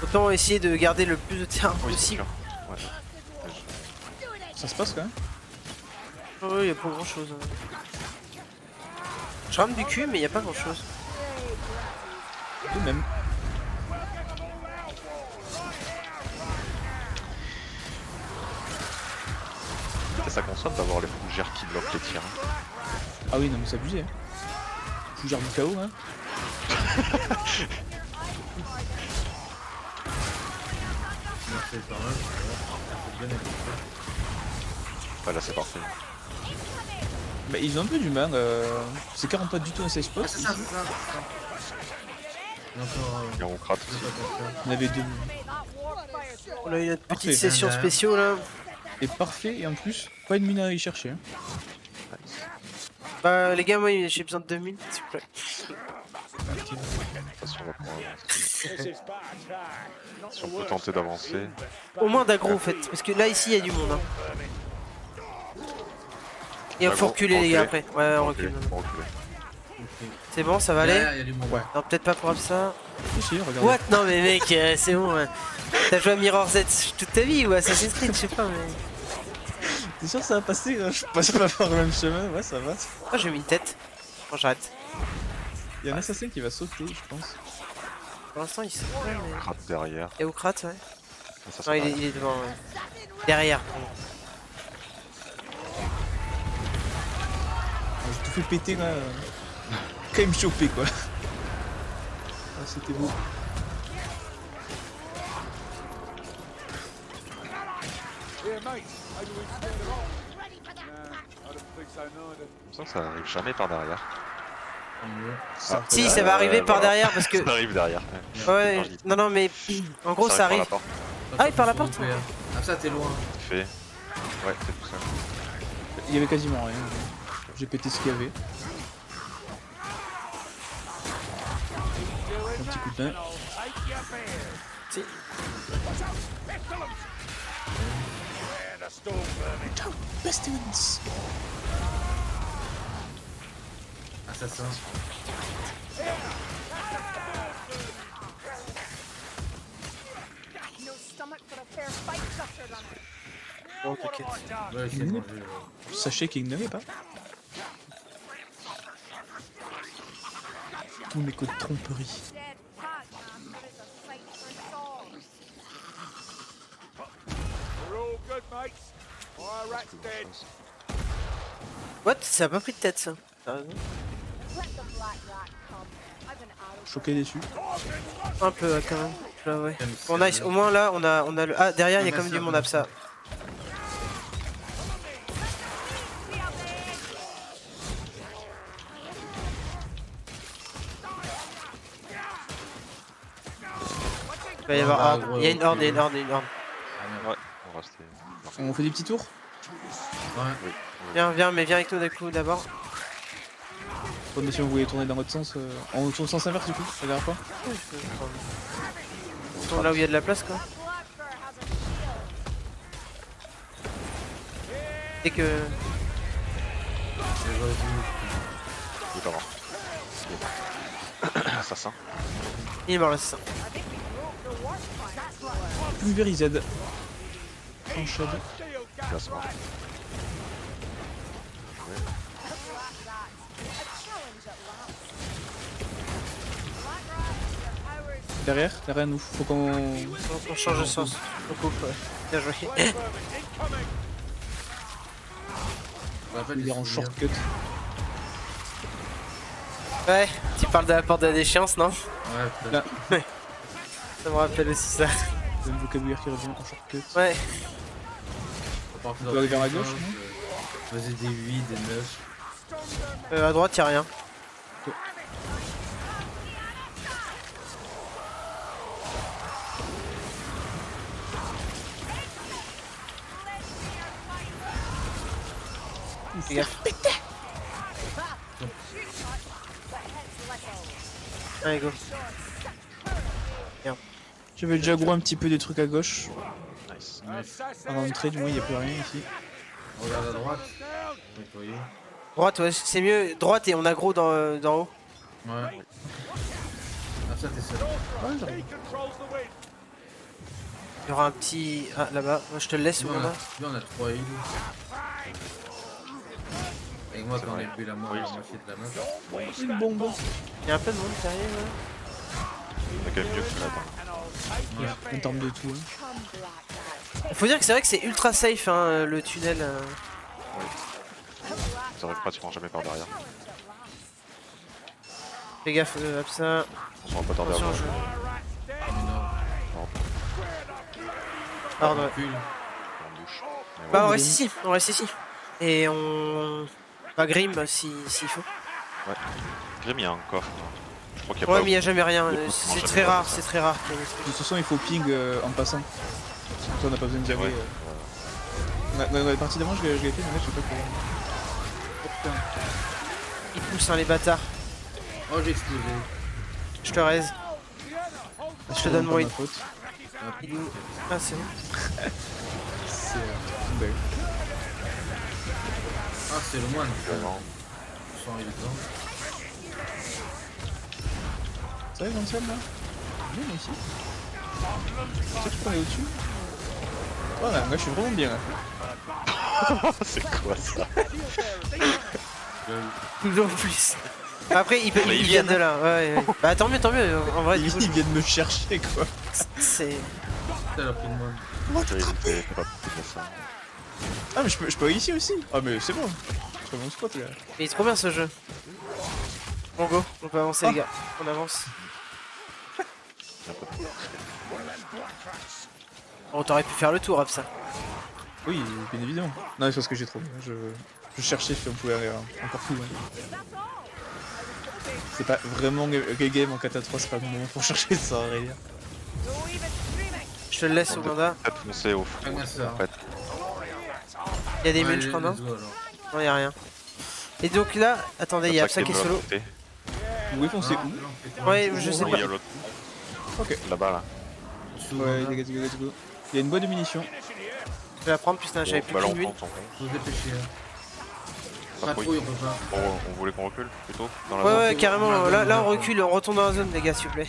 Autant essayer de garder le plus de terrain Oui, c'est possible. sûr. Ouais. Ça se passe quand même. Oui, y'a pas grand chose. Je rame du cul, mais y'a pas grand chose. De même. Ça consomme d'avoir les fougères qui bloquent les tirs. Hein. Ah oui, non, mais c'est abusé. Hein. Fougère du chaos, hein. c'est pas mal. C'est bien. Ouais, là, c'est parfait. Bah, ils ont un peu du mal. C'est carrément pas du tout un safe spot. Ah, c'est ça, c'est ça. Et encore, Il y a un crat je aussi. sais pas quoi faire. On avait deux. On a eu notre Parfait. petite session spéciaux là. Et parfait, et en plus, pas une mine à aller chercher. Hein. Bah les gars, moi j'ai besoin de 2000 s'il vous plaît. De toute façon, on va pouvoir avancer. Si on peut tenter d'avancer. Au moins d'aggro en fait, parce que là ici il y a du monde. Hein. Et il faut reculer les gars après. Ouais, on recule. On recule. C'est bon, ça va aller? Derrière, il y a du monde. Ouais. Non, peut-être pas pour ça. Si, si, regarde. What? Non mais mec, c'est bon. Ouais. T'as joué à Mirror's Edge toute ta vie ou Assassin's Creed, je sais pas mais... T'es sûr que ça va passer? Je passe pas par le même chemin, ouais, ça va. Oh, j'ai mis une tête. Bon, j'arrête. Il y a un assassin qui va sauter, je pense. Pour l'instant, il se ouais, mais... Crat derrière. Y'a Wookrat, ouais. Ça, Non, c'est il est devant, ouais. Derrière. J'ai tout fait péter là. Quand il me chopait quoi. Ah, c'était beau. Ça arrive jamais par derrière. Tant mieux. Si, ça va arriver par derrière parce que. Ça arrive derrière. Ouais, non, mais en gros, ça arrive. Ah, il par la porte. Ah, ça, t'es loin. Fait. Ouais, c'est tout ça. Il y avait quasiment rien. J'ai pété ce qu'il y avait. Un petit coup de main. Si. Ciao, pestilence. Assassin. No stomach for a fair fight, Dr. Runner. Bon, t'inquiète. Ouais, c'est mangé. Sachez qu'il n'avait pas. Tous mes codes de tromperie. Dead cat, man. There is a sight for sore. What? Ça a pas pris de tête ça. T'as raison. Let the black rat come. I've an arrow. Choqué déçu. Un peu quand même. Là, ouais. Bon, nice. Au moins là, on a le. Ah, derrière, il y a quand même du monde absa. Il va y avoir horde. Il y a une horde, il y a une horde, il y a une horde. Ouais, on va rester. On fait des petits tours. Ouais. Viens, mais viens avec nous d'un coup d'abord. Bon, mais si on voulait tourner dans votre sens, on tourne sens inverse du coup, la dernière fois. On tourne là où il y a de la place quoi. Blackfur has a shield. Dès que. Il est pas mort. Assassin. Il est mort là, c'est ça. Pulvérised. Enchaîne. Placement. Derrière nous, faut qu'on. On change de sens. On coupe, ouais. Bien joué. Il est en shortcut. Ouais, tu parles de la porte de la déchéance, non? Ouais, Là, Ça me rappelle aussi ça. le vocabulaire qui revient en shortcut. Ouais. Par contre, doit aller vers la gauche, faisait des 8, des 9. À droite, y'a rien. Fais gaffe. Allez, go. J'avais déjà gros un petit peu des trucs à gauche. Nice. À l'entrée, du moins, il n'y a plus rien ici. Regarde à droite. Nettoyer. Droite, ouais, c'est mieux. Droite et on aggro dans haut. Ouais. Ah, ça, t'es seul. Ouais, j'arrive. Il y aura un petit. Ah, là-bas. Moi, je te le laisse, Nous, ou là. on a 3 heals. Et moi, quand on a bu la moitié de la meuf. Une bombe. Il y a un peu de monde qui arrive, là. On a quand même mieux que là. En termes de tout. Hein. Faut dire que c'est vrai que c'est ultra safe, hein, le tunnel. Ça arrive pratiquement jamais par derrière. Fais gaffe, hop ça. On se rend pas tarder à Attention, voir. Pardon, ouais. Recule. En douche. Mais Bah, ouais. on reste ici, on reste ici. Et on. Bah, Grim s'il faut. Grim, il y a un coffre. Je crois qu'il y a Ouais, pas. mais il y a jamais rien. Il y a C'est pratiquement très jamais rare, rien. c'est très rare. De toute façon, il faut ping en passant. Comme ça, on n'a pas besoin de dialoguer. Ouais. Dans la partie d'avant, je l'ai fait, mais là, je sais pas comment. Ils poussent, hein, les bâtards. Oh, j'ai explosé. Je te raise. Je te donne mon hit. faute. Il est où? Ah, c'est bon. C'est une belle. Ah, c'est le moine. Vraiment. Je sens évident. Ça va, Vincent, là Bien, moi aussi. Tu sais que je peux aller au-dessus. Voilà, moi, je suis vraiment bien, là. C'est quoi ça? Toujours plus. Après, ils Mais ils viennent viennent. de là. Ouais, ouais. Bah, tant mieux, tant mieux. En vrai, du coup, Ils viennent me chercher, quoi. c'est. Putain, elle a pris le moine. T'es pas plus de ça. Ah, mais je peux aller ici aussi. Ah, mais c'est bon. Je fais mon spot, là. Il est trop bien ce jeu. Bon, go, on peut avancer, les gars. On avance. Oh, t'aurais pu faire le tour, hop ça. Oui, bien évidemment. Non, mais c'est parce que j'ai trop. Je cherchais si on pouvait aller encore plus loin. C'est pas vraiment game en 4 à 3, c'est pas le moment pour chercher ça, à vrai dire. Je te le laisse, Ouganda. Peut-être foncer au fond. Ah, moi, ça. En fait. Il y a des Ouais, mulches, je crois, non? let's go, alors. Non, y a rien. Et donc là, attendez, il y a Absa qui est solo. Vous pouvez foncer Ah, où? non, c'est Ouais, pas- je sais Oui, pas. il y a l'autre. Ok. Là-bas, là. Ouais, let's go, let's go. Il y a une boîte de munitions. Je vais la prendre, putain, j'avais plus Bah là, qu'une on bulle. prend son compte. Faut se dépêcher. Hein. Patrouille. Patrouille, on peut pas. On voulait qu'on recule plutôt dans la Ouais, zone. ouais, carrément. Là, on recule, on retourne dans la zone, les gars, s'il vous plaît.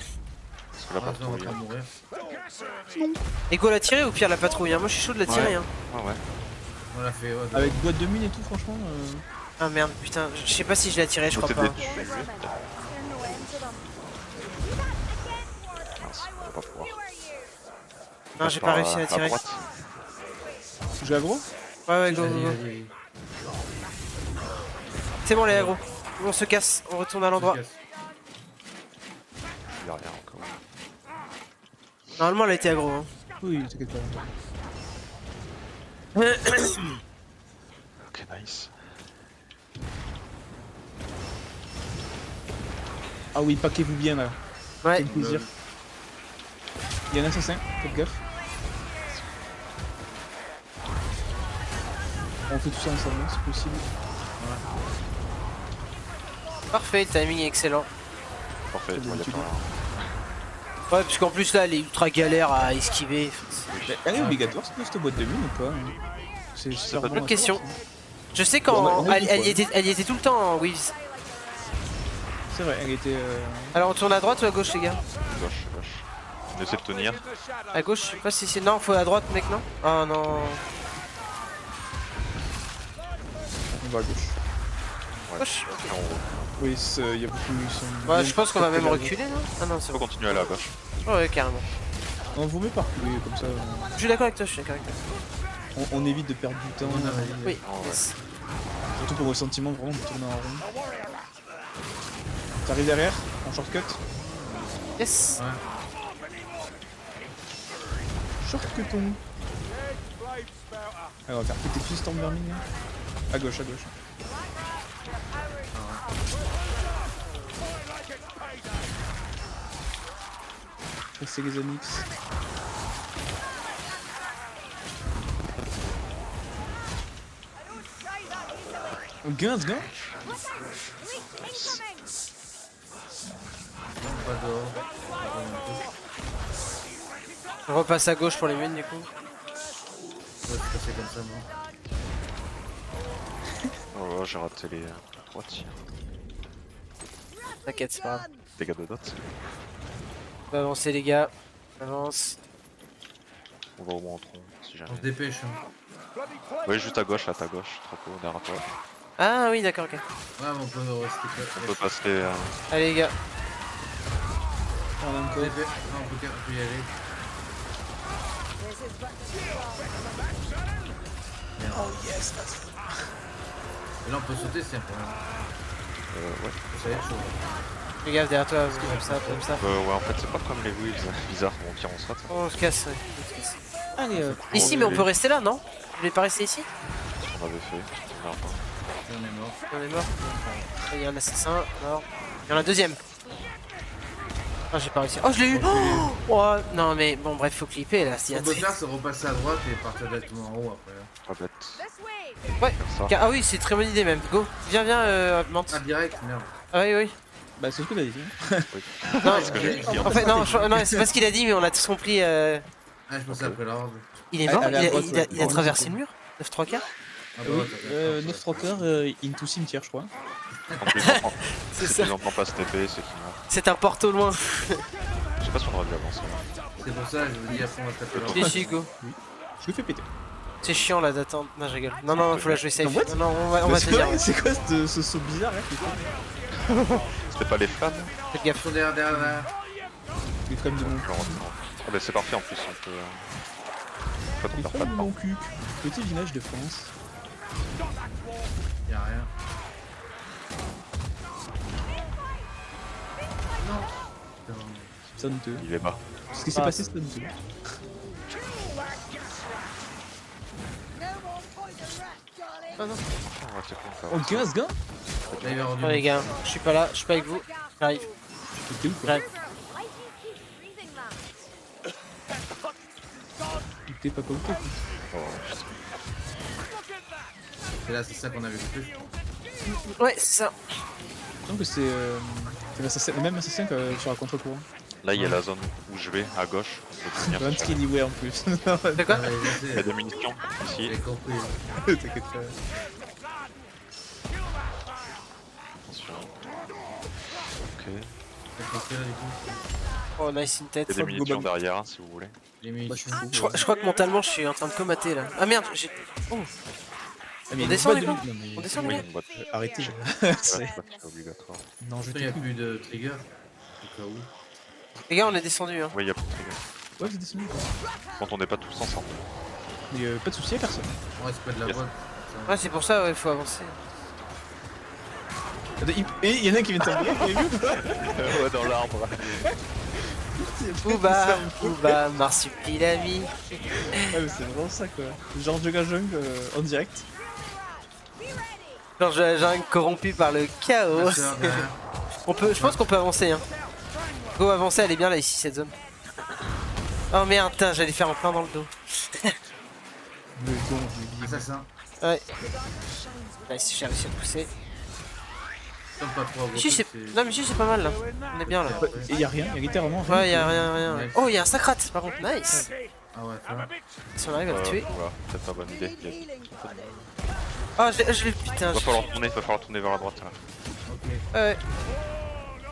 Parce que la Ah, ça, on va patrouille. pas mourir. Et go la tirer ou pire la patrouille, hein. Moi je suis chaud de la tirer, Ouais. hein. Ouais. On l'a fait, ouais. Avec boîte de mine et tout, franchement. Ah merde, putain, je sais pas si je l'ai tiré, je crois T'es pas. des- There's no end to them. Mince, on va pas pouvoir. Non, j'ai Par pas réussi à la tirer. droite. Je vais aggro? Ouais, ouais, go, go, Vas-y, go. vas-y. C'est bon, les agros. On se casse, on retourne à l'endroit. Il y a rien encore. Normalement, elle a été aggro, hein. Oui, t'inquiète pas. Ok, nice. Ah oui, paquez-vous bien là. Ouais, Quel plaisir. Il y a un assassin, faites gaffe. On fait tout ça ensemble, hein, c'est possible. parfait, le timing est excellent. Parfait, Comme moi, il y a d'habitude. pas rien. Ouais, puisqu'en plus là, elle est ultra galère à esquiver. Elle est obligatoire cette boîte de mine ou pas? C'est pas Bonne question. Je sais On quand a elle, dit elle quoi. y était tout le temps en Weaves. C'est vrai, elle était. Alors on tourne à droite ou à gauche, les gars? Gauche. On essaie de tenir. À gauche, je sais pas si c'est. Non, faut à droite, mec, non? Oh non. On va à gauche. Ouais. Gauche. Après, on Oui, il y a beaucoup. Ouais, je pense qu'on va même reculer, non? Ah non, c'est peut bon. continuer à aller à gauche. Ouais, carrément. On vous met par reculer, comme ça. Je suis d'accord avec toi, je suis d'accord avec toi. On évite de perdre du temps. Oui, Oh, ouais. yes. Surtout pour le sentiment vraiment de tourner en rond. T'arrives derrière, en shortcut. Yes. Ouais. Shortcuton. Alors, on va faire péter plus Storm Vermine. Là. À gauche, à gauche. C'est les Onyx. Gain, gain. Pas dehors. On repasse à gauche pour les mines, du coup. Ouais, c'est passé comme ça, moi. Oh, ouais, j'ai raté les 3 tirs. T'inquiète, c'est pas grave. Dégâts de dot. On va avancer, les gars. On avance. On va au moins en tronc, si jamais. On se dépêche. Hein. Oui, juste à gauche, à ta gauche, trop derrière toi. Ah oui, d'accord, ok. Ouais, mais on peut rester On peut passer. Allez, les gars. On a On encore. peut y aller. Oh yes, Et là, on peut sauter, c'est un problème. Ouais. Ça va être chaud. Fais gaffe derrière toi, comme ça, comme ça. Ouais, en fait, c'est pas comme les wheels bizarres où on tire en saute. On se casse, ouais. On se casse. Allez, Ici, mais on peut rester là, non? Vous voulez pas rester ici? On avait fait. Merde. On est mort. On est mort. Il y a un assassin, mort. Il y en a un deuxième. Oh, j'ai pas réussi. Oh, je l'ai eu! Oh, non, mais bon, bref, faut clipper là. Ce qu'on peut faire, c'est repasser à droite et partir directement en haut après. Pas bête. This way. Ouais. Comme ça. Ah oui, c'est très bonne idée même. Go. Viens, Mante. Ah, direct, merde. Ah oui, oui. Bah, c'est ce que t'as dit. Non, ce que j'ai dit, en fait, non, non, c'est pas ce qu'il a dit, mais on a tous compris. Ah, je pensais après la horde. Il est mort, Allez, à droite, ouais. il a traversé le mur 9 3 quarts. Ah, Oui, ouais, 9 3 quarts into cimetière, je crois. En plus, C'est si ça. tu n'entends pas cette épée, c'est qu'il meurt. C'est un porte au loin. Je sais pas si on aurait dû avancer. C'est pour ça, je vous dis, après on va se taper la horde. Ici, go. Je le fais péter. C'est chiant là d'attendre. Non, je rigole. Non, non, faut la jouer safe. What? Non, non, on va Bah, te dire. c'est quoi ce saut bizarre là qui fait C'était pas les flammes? Faites Ils gaffe. sont derrière. les flammes de mon Je rentre. Ah bah c'est parfait en plus, on peut. En fait, on les perd pas flammes de de temps. mon cul. Petit village de France. Y'a rien. Non. Putain. Zone 2. Il est bas. Ce qui s'est Ah, passé, c'est zone 2. No Ah non. Ah, ouais, c'est quoi, ça Oh, gaz, gars. Là, il va avoir du Oh les gars, je suis pas là, je suis pas avec vous. J'arrive. T'es où, quoi? J'arrive. Why do you keep breathing that? T'es pas comme toi, quoi. Oh, putain. C'est l'assassin qu'on a vu le plus. Ouais, c'est ça. Je trouve que c'est le même assassin que sur la contre-courant. Là, il y a la zone où je vais, à gauche. On peut tenir Un sur- skinny way en plus. C'est quoi? Ah, ouais, je Il y a sais. des munitions ici. J'ai compris. T'inquiète pas. Attention. Ok. J'ai compris là du coup. Oh, nice in tête. Il y a des Fuck, munitions Global. derrière, si vous voulez. Les Bah, je munitions. suis fou. Je crois que mentalement, je suis en train de comater là. Ah merde, j'ai. Oh, Ah, mais On il descend, y a les pas gars de- non, mais- on descend, Oui, les il y a gars. une boîte. Arrêtez. Ouais, C'est- c'est obligatoire. Non, je Il vais n'y a tout. plus de trigger. Au cas où. Les gars, on est descendu. Hein. Oui, il y a plus de trigger. Ouais, vous êtes descendu. Quand on n'est pas tous ensemble. Mais pas de soucis, personne. On respecte la Yes. boîte. Ouais, c'est pour ça, ouais, faut avancer. Et il y en a un qui vient de tomber, vous avez vu ou pas? Ouais, dans l'arbre. Booba, marsupilami. Ouais, mais c'est vraiment ça, quoi. Genre Jugga Jung en direct. Genre, j'ai la jungle corrompue par le chaos. Passeur derrière. Je pense qu'on peut avancer. Hein. Go, avancer, elle est bien là, ici, cette zone. Oh merde, putain, j'allais faire en plein dans le dos. Le don du Assassin. Ouais. Nice, j'ai réussi à le pousser. Tombe pas trop à Ici, c'est... Non, mais ici, c'est pas mal là. On est bien là. Et y'a rien, y'a littéralement rien. Ouais, y'a rien. Nice. Oh, y'a un sacrat par contre, nice. Ah ouais, ça va. Si on arrive à le tuer. Voilà, peut-être pas bonne idée. Oh, je l'ai, putain. Va falloir tourner vers la droite là. Ok. Ouais.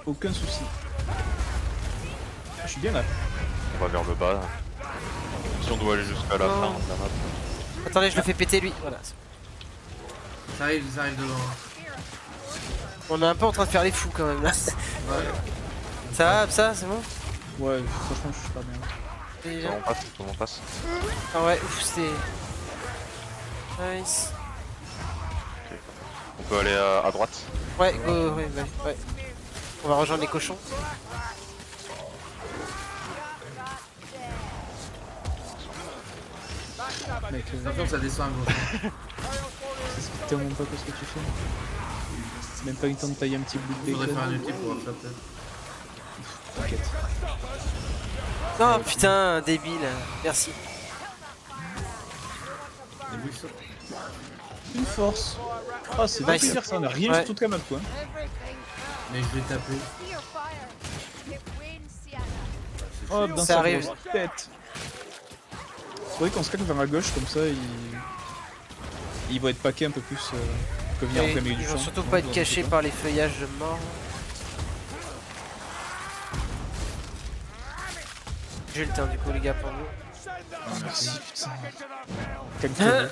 Aucun souci. Je suis bien là. On va vers le bas. Si on doit aller jusqu'à la Oh. fin de la map. Attendez, je le fais péter lui. Voilà. Ça arrive devant. On est un peu en train de faire les fous quand même là. Ouais. Ça va, c'est bon? Ouais, franchement, je suis pas bien. Déjà. Tout le monde passe. Ah ouais, ouf, c'était... Nice. On peut aller à droite. Ouais, go, ouais. On va rejoindre les cochons. Mec, Attention, ça descend à gauche. c'est tellement pas ce que tu fais. C'est même pas une temps de tailler un petit bout de Il faudrait bacon. faire un ulti pour voir ça peut-être. T'inquiète. Oh putain, débile. Merci. Les buissons. Une force. Ah, c'est Nice. nice. Dire ça, on a rien Ouais. sur toute la map, quoi. Mais je vais taper. See your fire. It wins Sienna. Oh, dans Ça sa arrive. grosse tête. Faudrait qu'on se calme vers la gauche, comme ça, il va être paqué un peu plus. Il peut venir en Et plein milieu ils du vont champ. surtout Non, pas être vous en cachés doutez par les feuillages morts. J'ai le temps du coup les gars pour vous. Ah, merci, putain. Calme-toi.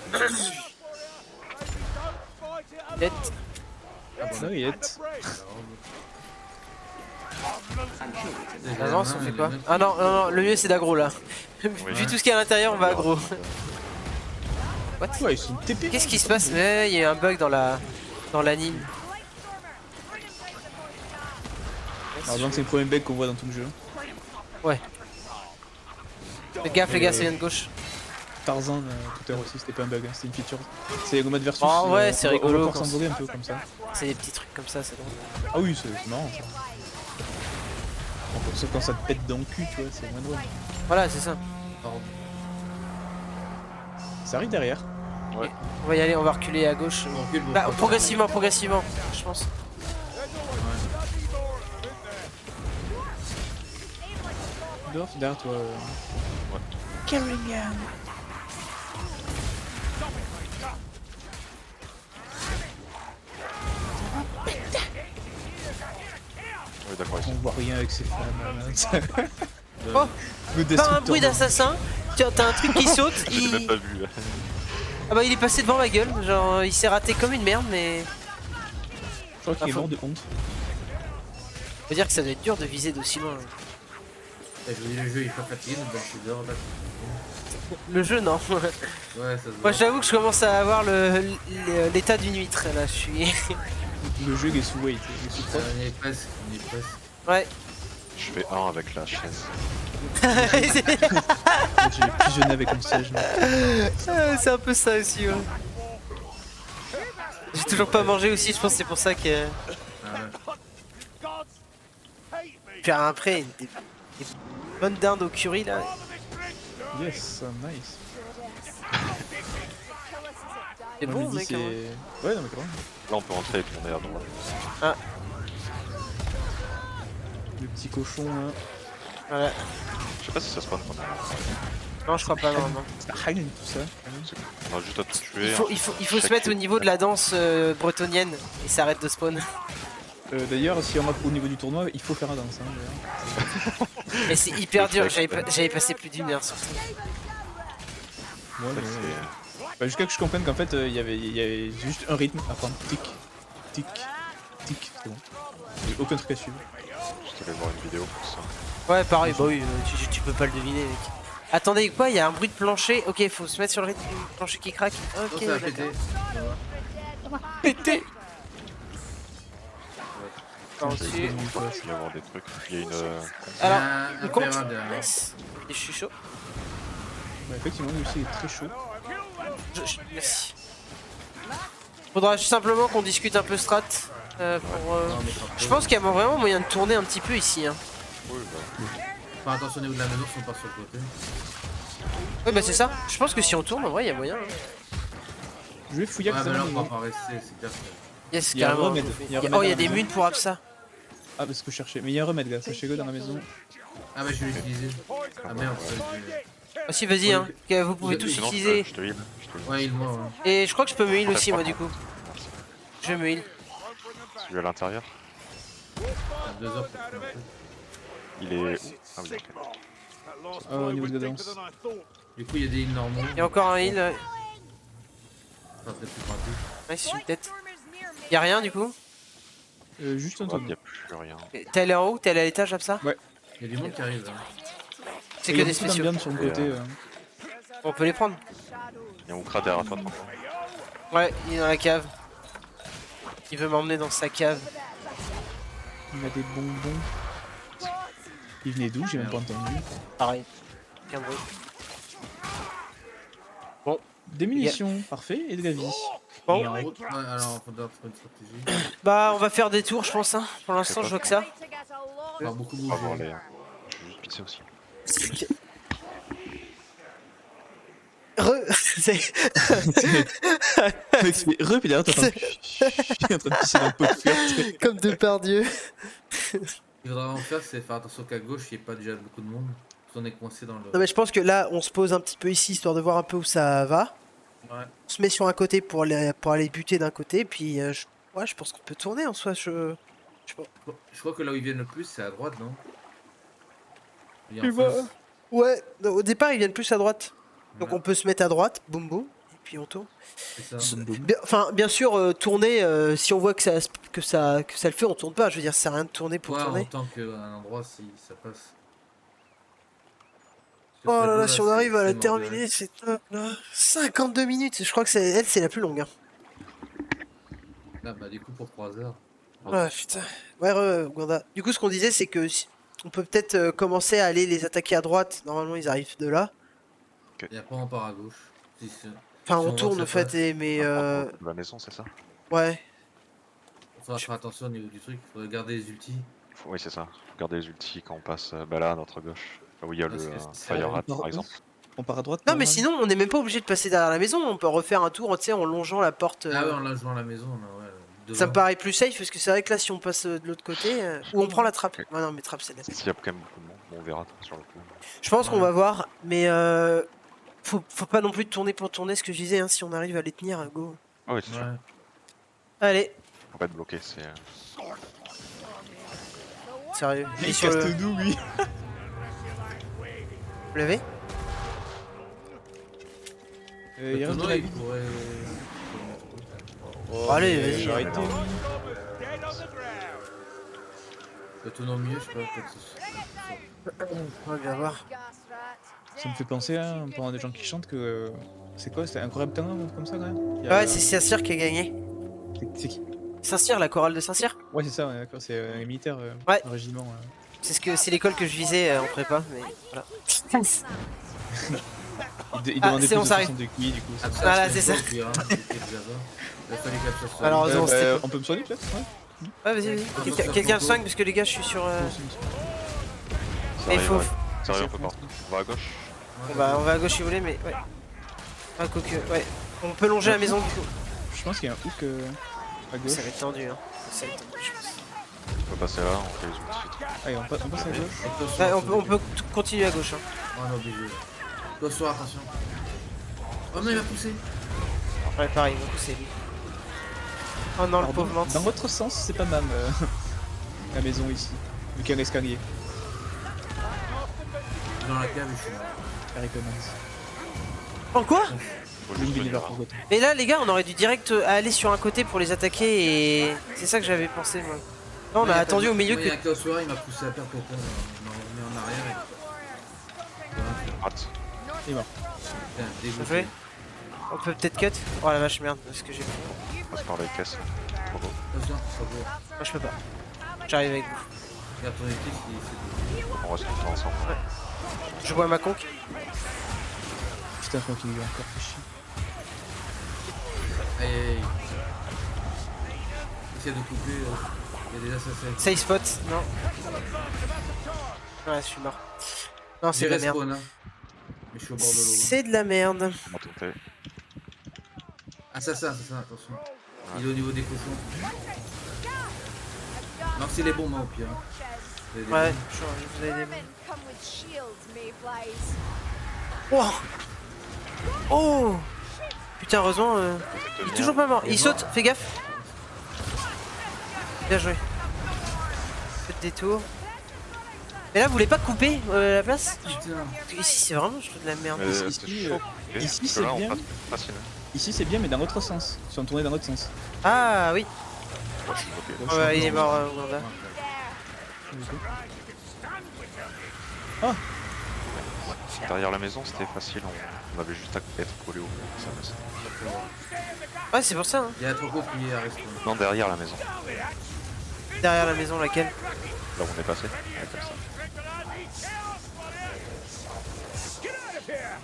Net. Ça y est. On avance, on fait quoi? Ah non, le mieux c'est d'aggro là. Vu tout ce qu'il y a à l'intérieur, on va aggro. What? Ouais, ils sont TP. Qu'est-ce qui se passe? Ouais, il y a un bug dans l'anime. Alors, donc, c'est le premier bug qu'on voit dans tout le jeu. Ouais. Faites gaffe les gars, ça vient de gauche. Tarzan, tout à l'heure aussi, c'était pas un bug, hein, c'était une feature. C'est Gomad versus. Oh, ouais, c'est on va rigolo pouvoir quand s'envoler un peu comme ça. C'est des petits trucs comme ça, c'est drôle. Ah oui, c'est marrant ça. Sauf quand ça te pète dans le cul, tu vois, c'est moins drôle. Voilà, c'est ça. Ça arrive derrière. On va y aller, on va reculer à gauche. On recule pour Bah, pas- progressivement, je pense. Dorf, derrière toi. Oui, d'accord, ici. On voit rien avec ces flammes. Oh, Le pas un destructeur bruit de- d'assassin. Tiens, t'as un truc qui saute. J'ai même pas vu. Ah bah il est passé devant ma gueule. Genre il s'est raté comme une merde, mais Je crois qu'il est Info. mort de honte. faut dire que ça doit être dur de viser d'aussi loin. Je vous dis, le jeu il est pas fatigué, donc je suis dehors là. Le jeu non. Ouais, ça se Moi voit. j'avoue que je commence à avoir l'état d'une huître là. Je suis. Le jeu il est sous weight, il est sous proc. On y est presque, on y est presque. Ouais. Je fais 1 avec la chaise. J'ai fusionné avec mon siège. C'est un peu ça aussi. Ouais. J'ai toujours pas mangé aussi, je pense que c'est pour ça que... Ah ouais. Puis après, des bonnes dindes au curry là. Yes, nice. C'est Moi, bon midi, mec. c'est... Hein. Ouais, non, mais quand même. Là, on peut rentrer et tourner à droite. Ah, Le petit cochon, là. voilà. Je sais pas si ça spawn quand même. Non, je crois pas normalement. C'est Hagen, tout ça. On a juste à tout tuer. Il faut se mettre au niveau de la danse bretonnienne et ça arrête de spawn. D'ailleurs, si on va au niveau du tournoi, il faut faire la danse. Hein, Mais c'est hyper dur, j'avais passé plus d'une heure sur ça. ouais, bah, jusqu'à que je comprenne qu'en fait, il y avait juste un rythme à prendre. Tic, tic, tic, c'est bon. J'ai aucun truc à suivre. Je te vais voir une vidéo pour ça. Ouais, pareil, bah oui, tu peux pas le deviner mec. Attendez, quoi, il y a un bruit de plancher. Ok, faut se mettre sur le rythme du plancher qui craque. Oh, Ok, ça a d'accord. pété. Pété. Par Il dessus. va y avoir des trucs. Il y a une. Alors, Un le compte. terrain derrière. Nice. Et je suis chaud. Bah, effectivement, lui aussi il est très chaud. Merci. Faudra simplement qu'on discute un peu strat. Pour, Non, mais Je pense qu'il y a vraiment moyen de tourner un petit peu ici. Hein. Oui, bah. Faire attention au niveau de la maison si on passe sur le côté. Oui, bah c'est ça. Je pense que si on tourne, en vrai, il y a moyen. Hein. Je vais fouiller Ouais, avec mais ça. là on va pas rester, c'est clair. Yes, Il y a un carrément. remède. Il y a un Oh, il y a remède des dans la munes pour Absa. Ah, bah, ce que je cherchais. Mais il y a un remède, gars. Sachez-le dans la maison. Ah bah je vais l'utiliser. Ah merde, ça, Ah si, vas-y, hein. Vous pouvez tous Sinon, utiliser. je te heal. Ouais, il moi. Ouais. Et je crois que je peux me heal aussi, moi, du coup. Je me heal. Celui à l'intérieur. Il y a 2 heures pour faire un truc. Il est où? Ah oui, ok. Ah, au niveau de la danse. Du coup, il y a des îles normands. Il y a encore un heal. Ça serait plus pratique. Nice, une tête. Y a rien, du coup. Juste un Il tonneau. n'y a plus rien. T'es allé en haut? T'es allé à l'étage, Absa? Il y a du monde qui arrive là. C'est Il y que a des beaucoup spéciaux. d'ambiance sur le côté. On peut les prendre. Il y a mon crâne derrière toi, tranquille. Ouais, il est dans la cave. Il veut m'emmener dans sa cave. Il a des bonbons. Il venait d'où? J'ai même pas entendu. Pareil. Aucun bruit. Des munitions, parfait, et de la vie. Bon, Ouais, alors faudra trouver une stratégie. bah on va faire des tours, je pense. Hein. Pour l'instant, je vois que ça. On va beaucoup On va voir bouger. les. Je vais juste pisser aussi. C'est- Mec, c'est re, puis derrière, t'entends. Il est en train de pisser dans le pot de fleurs. Comme Depardieu. Ce qu'il faudra vraiment faire, c'est faire attention qu'à gauche, il n'y ait pas déjà beaucoup de monde. Parce qu'on est coincé dans le. Non mais je pense que là, on se pose un petit peu ici, histoire de voir un peu où ça va. Ouais. On se met sur un côté pour aller buter d'un côté, puis ouais, je pense qu'on peut tourner en soi. Je sais pas. Je crois que là où ils viennent le plus, c'est à droite, non? Il y a Tu en vois. face. Ouais, au départ, ils viennent plus à droite. Donc Ouais. on peut se mettre à droite, boum boum, et puis on tourne. C'est ça. Enfin, bien sûr, tourner, si on voit que ça le fait, on tourne pas. Je veux dire, ça sert à rien de tourner pour Ouais, en tourner. tant qu'un endroit, si ça passe. Oh là là, si on arrive à la c'est mort de terminer, c'est top là. 52 minutes, je crois que elle, c'est la plus longue. Hein. Là, bah, du coup, pour 3 heures. Ouais, putain. Ouais, Gwanda. Du coup, ce qu'on disait, c'est que on peut peut-être commencer à aller les attaquer à droite. Normalement, ils arrivent de là. Et après, on part à gauche. Enfin, Si on on tourne voit en que ça fait, mais De la maison, c'est ça? ouais. Il faudra faire attention au niveau du truc. Il faudra garder les ultis. Oui, c'est ça. Regardez les ultis quand on passe bah là à notre gauche. Là où il y a le c'est Fire vrai. Rat par exemple. On part à droite. Non, mais normal. sinon, on n'est même pas obligé de passer derrière la maison. On peut refaire un tour, tu sais, en longeant la porte. Ah ouais, en la jouant à la maison, là, ouais. Ça me Devant. paraît plus safe parce que c'est vrai que là, si on passe de l'autre côté, ou on prend la trappe. Ok. Ouais, non, mais trappe, c'est net. S'il y a quand même beaucoup de monde, bon, on verra sur le coup. Je pense qu'on Ouais. va voir, mais faut pas non plus tourner pour tourner. Ce que je disais, hein, si on arrive à les tenir, go. Ah oui, c'est sûr. Ouais. Allez, Faut pas être bloqué, c'est. sérieux. Il Et sur le... casse-nous, lui. Vous l'avez? Il Le reste de tonneau, la il vie. pourrait. Oh, allez, vas-y. J'ai arrêté. Le tonneau mieux, je sais pas, peut-être. On va bien voir. Ça me fait penser, hein, pendant des gens qui chantent, que. C'est quoi? C'était Incroyable Talent, un truc comme ça, quand même? Il y a- Ouais, c'est Saint-Cyr qui a gagné. C'est qui? Saint-Cyr, la chorale de Saint-Cyr. Ouais, c'est ça, ouais, d'accord, c'est un militaire, Ouais. un régiment. C'est l'école que je visais en prépa, mais voilà. Il Ah, demandait c'est plus bon, de ça arrive. 62 QI du coup. ça. Après, Voilà, c'était c'est ça. beau, puis, hein, c'était déjà ça. Il fallait qu'elle soit seule. Alors, heureusement, c'était pas- On peut me soigner peut-être ouais. Ouais, vas-y, vas-y. Quelqu'un le soigne parce que les gars, je suis sur. Ça Mais il arrive, faut. ouais. Sérieux, on peut pas. On va à gauche. On va à gauche si vous voulez, mais ouais. Ah, quoique, ouais. On peut longer la maison du coup. Je pense qu'il y a un hook à gauche. Ça va être tendu, hein. Ça va être tendu, je pense. On peut passer là, on fait les zooms tout de suite. Allez, on passe à gauche. Ouais, on peut continuer à gauche. Hein. On est obligé. Toi, soir, attention. Oh non, il va pousser. Ouais, pareil, il va pousser lui. Oh non, le Alors, pauvre Mance. dans votre sens, c'est pas mal la maison ici. Vu qu'il y a un escalier. Dans la cave, je suis là. Harry Connors. Oh quoi? Faut Une juste Gulliver venir. pour côté. Mais là, les gars, on aurait dû direct aller sur un côté pour les attaquer et. C'est ça que j'avais pensé, moi. Non, on a attendu au milieu Il que. y a un chaos soir, il m'a poussé à perdre quelqu'un. On est revenu en arrière. Rate. Il est mort. Putain, dégoûté. joué. On peut peut-être cut. Oh la vache, merde, ce que j'ai fait. On passe par les caisses. Trop beau. Attention, pas beau. Moi, je peux pas. J'arrive avec vous. Regarde ton équipe, c'est On reste tous ensemble. Je bois ma conque. Putain, je crois qu'il lui a encore fait chier. Aïe aïe aïe. Essaye de couper. Il y a des assassins. Safe spot, non. Ouais, je suis mort. Non, c'est de la merde. Respawn, hein. Mais je suis au bord de l'eau. C'est de la merde. On va tenter. Assassin, attention. Il est au niveau des cochons. Non, c'est les bombes, hein, au pire. C'est les Ouais, bombes. vous avez des. Men come with shields, Mayflies. Oh! Oh! Putain, heureusement, il est toujours pas mort. Il saute, fais gaffe. Bien joué. Faites des tours. Mais là, vous voulez pas couper la place? Putain. Ici, c'est vraiment, je trouve, de la merde. Mais Ici, c'est chaud. ici, Parce que c'est là, on bien. passe facile. Ici, c'est bien, mais dans l'autre sens. Ils sont tournés dans l'autre sens. Ah oui. Moi, je suis bloqué. Ouais, il est mort, Wanda. Derrière la maison, c'était facile. On avait juste à être collé au mur. Ça passe. Ouais, c'est pour ça. Hein. Il y a un troco qui est à respawn. Non, derrière la maison. Derrière la maison, laquelle? Là où on est passé. Ouais, comme ça.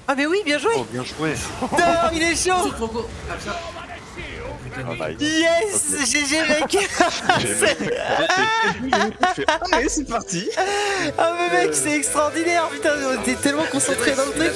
Ah mais oui, bien joué. Oh, bien joué. Non, il est chaud. Ce troco. Ah, ça. Putain, Ah, bah, Yes, GG mec. Ah, mais c'est parti! Ah mais mec, c'est extraordinaire. Putain, on était tellement concentrés dans le truc.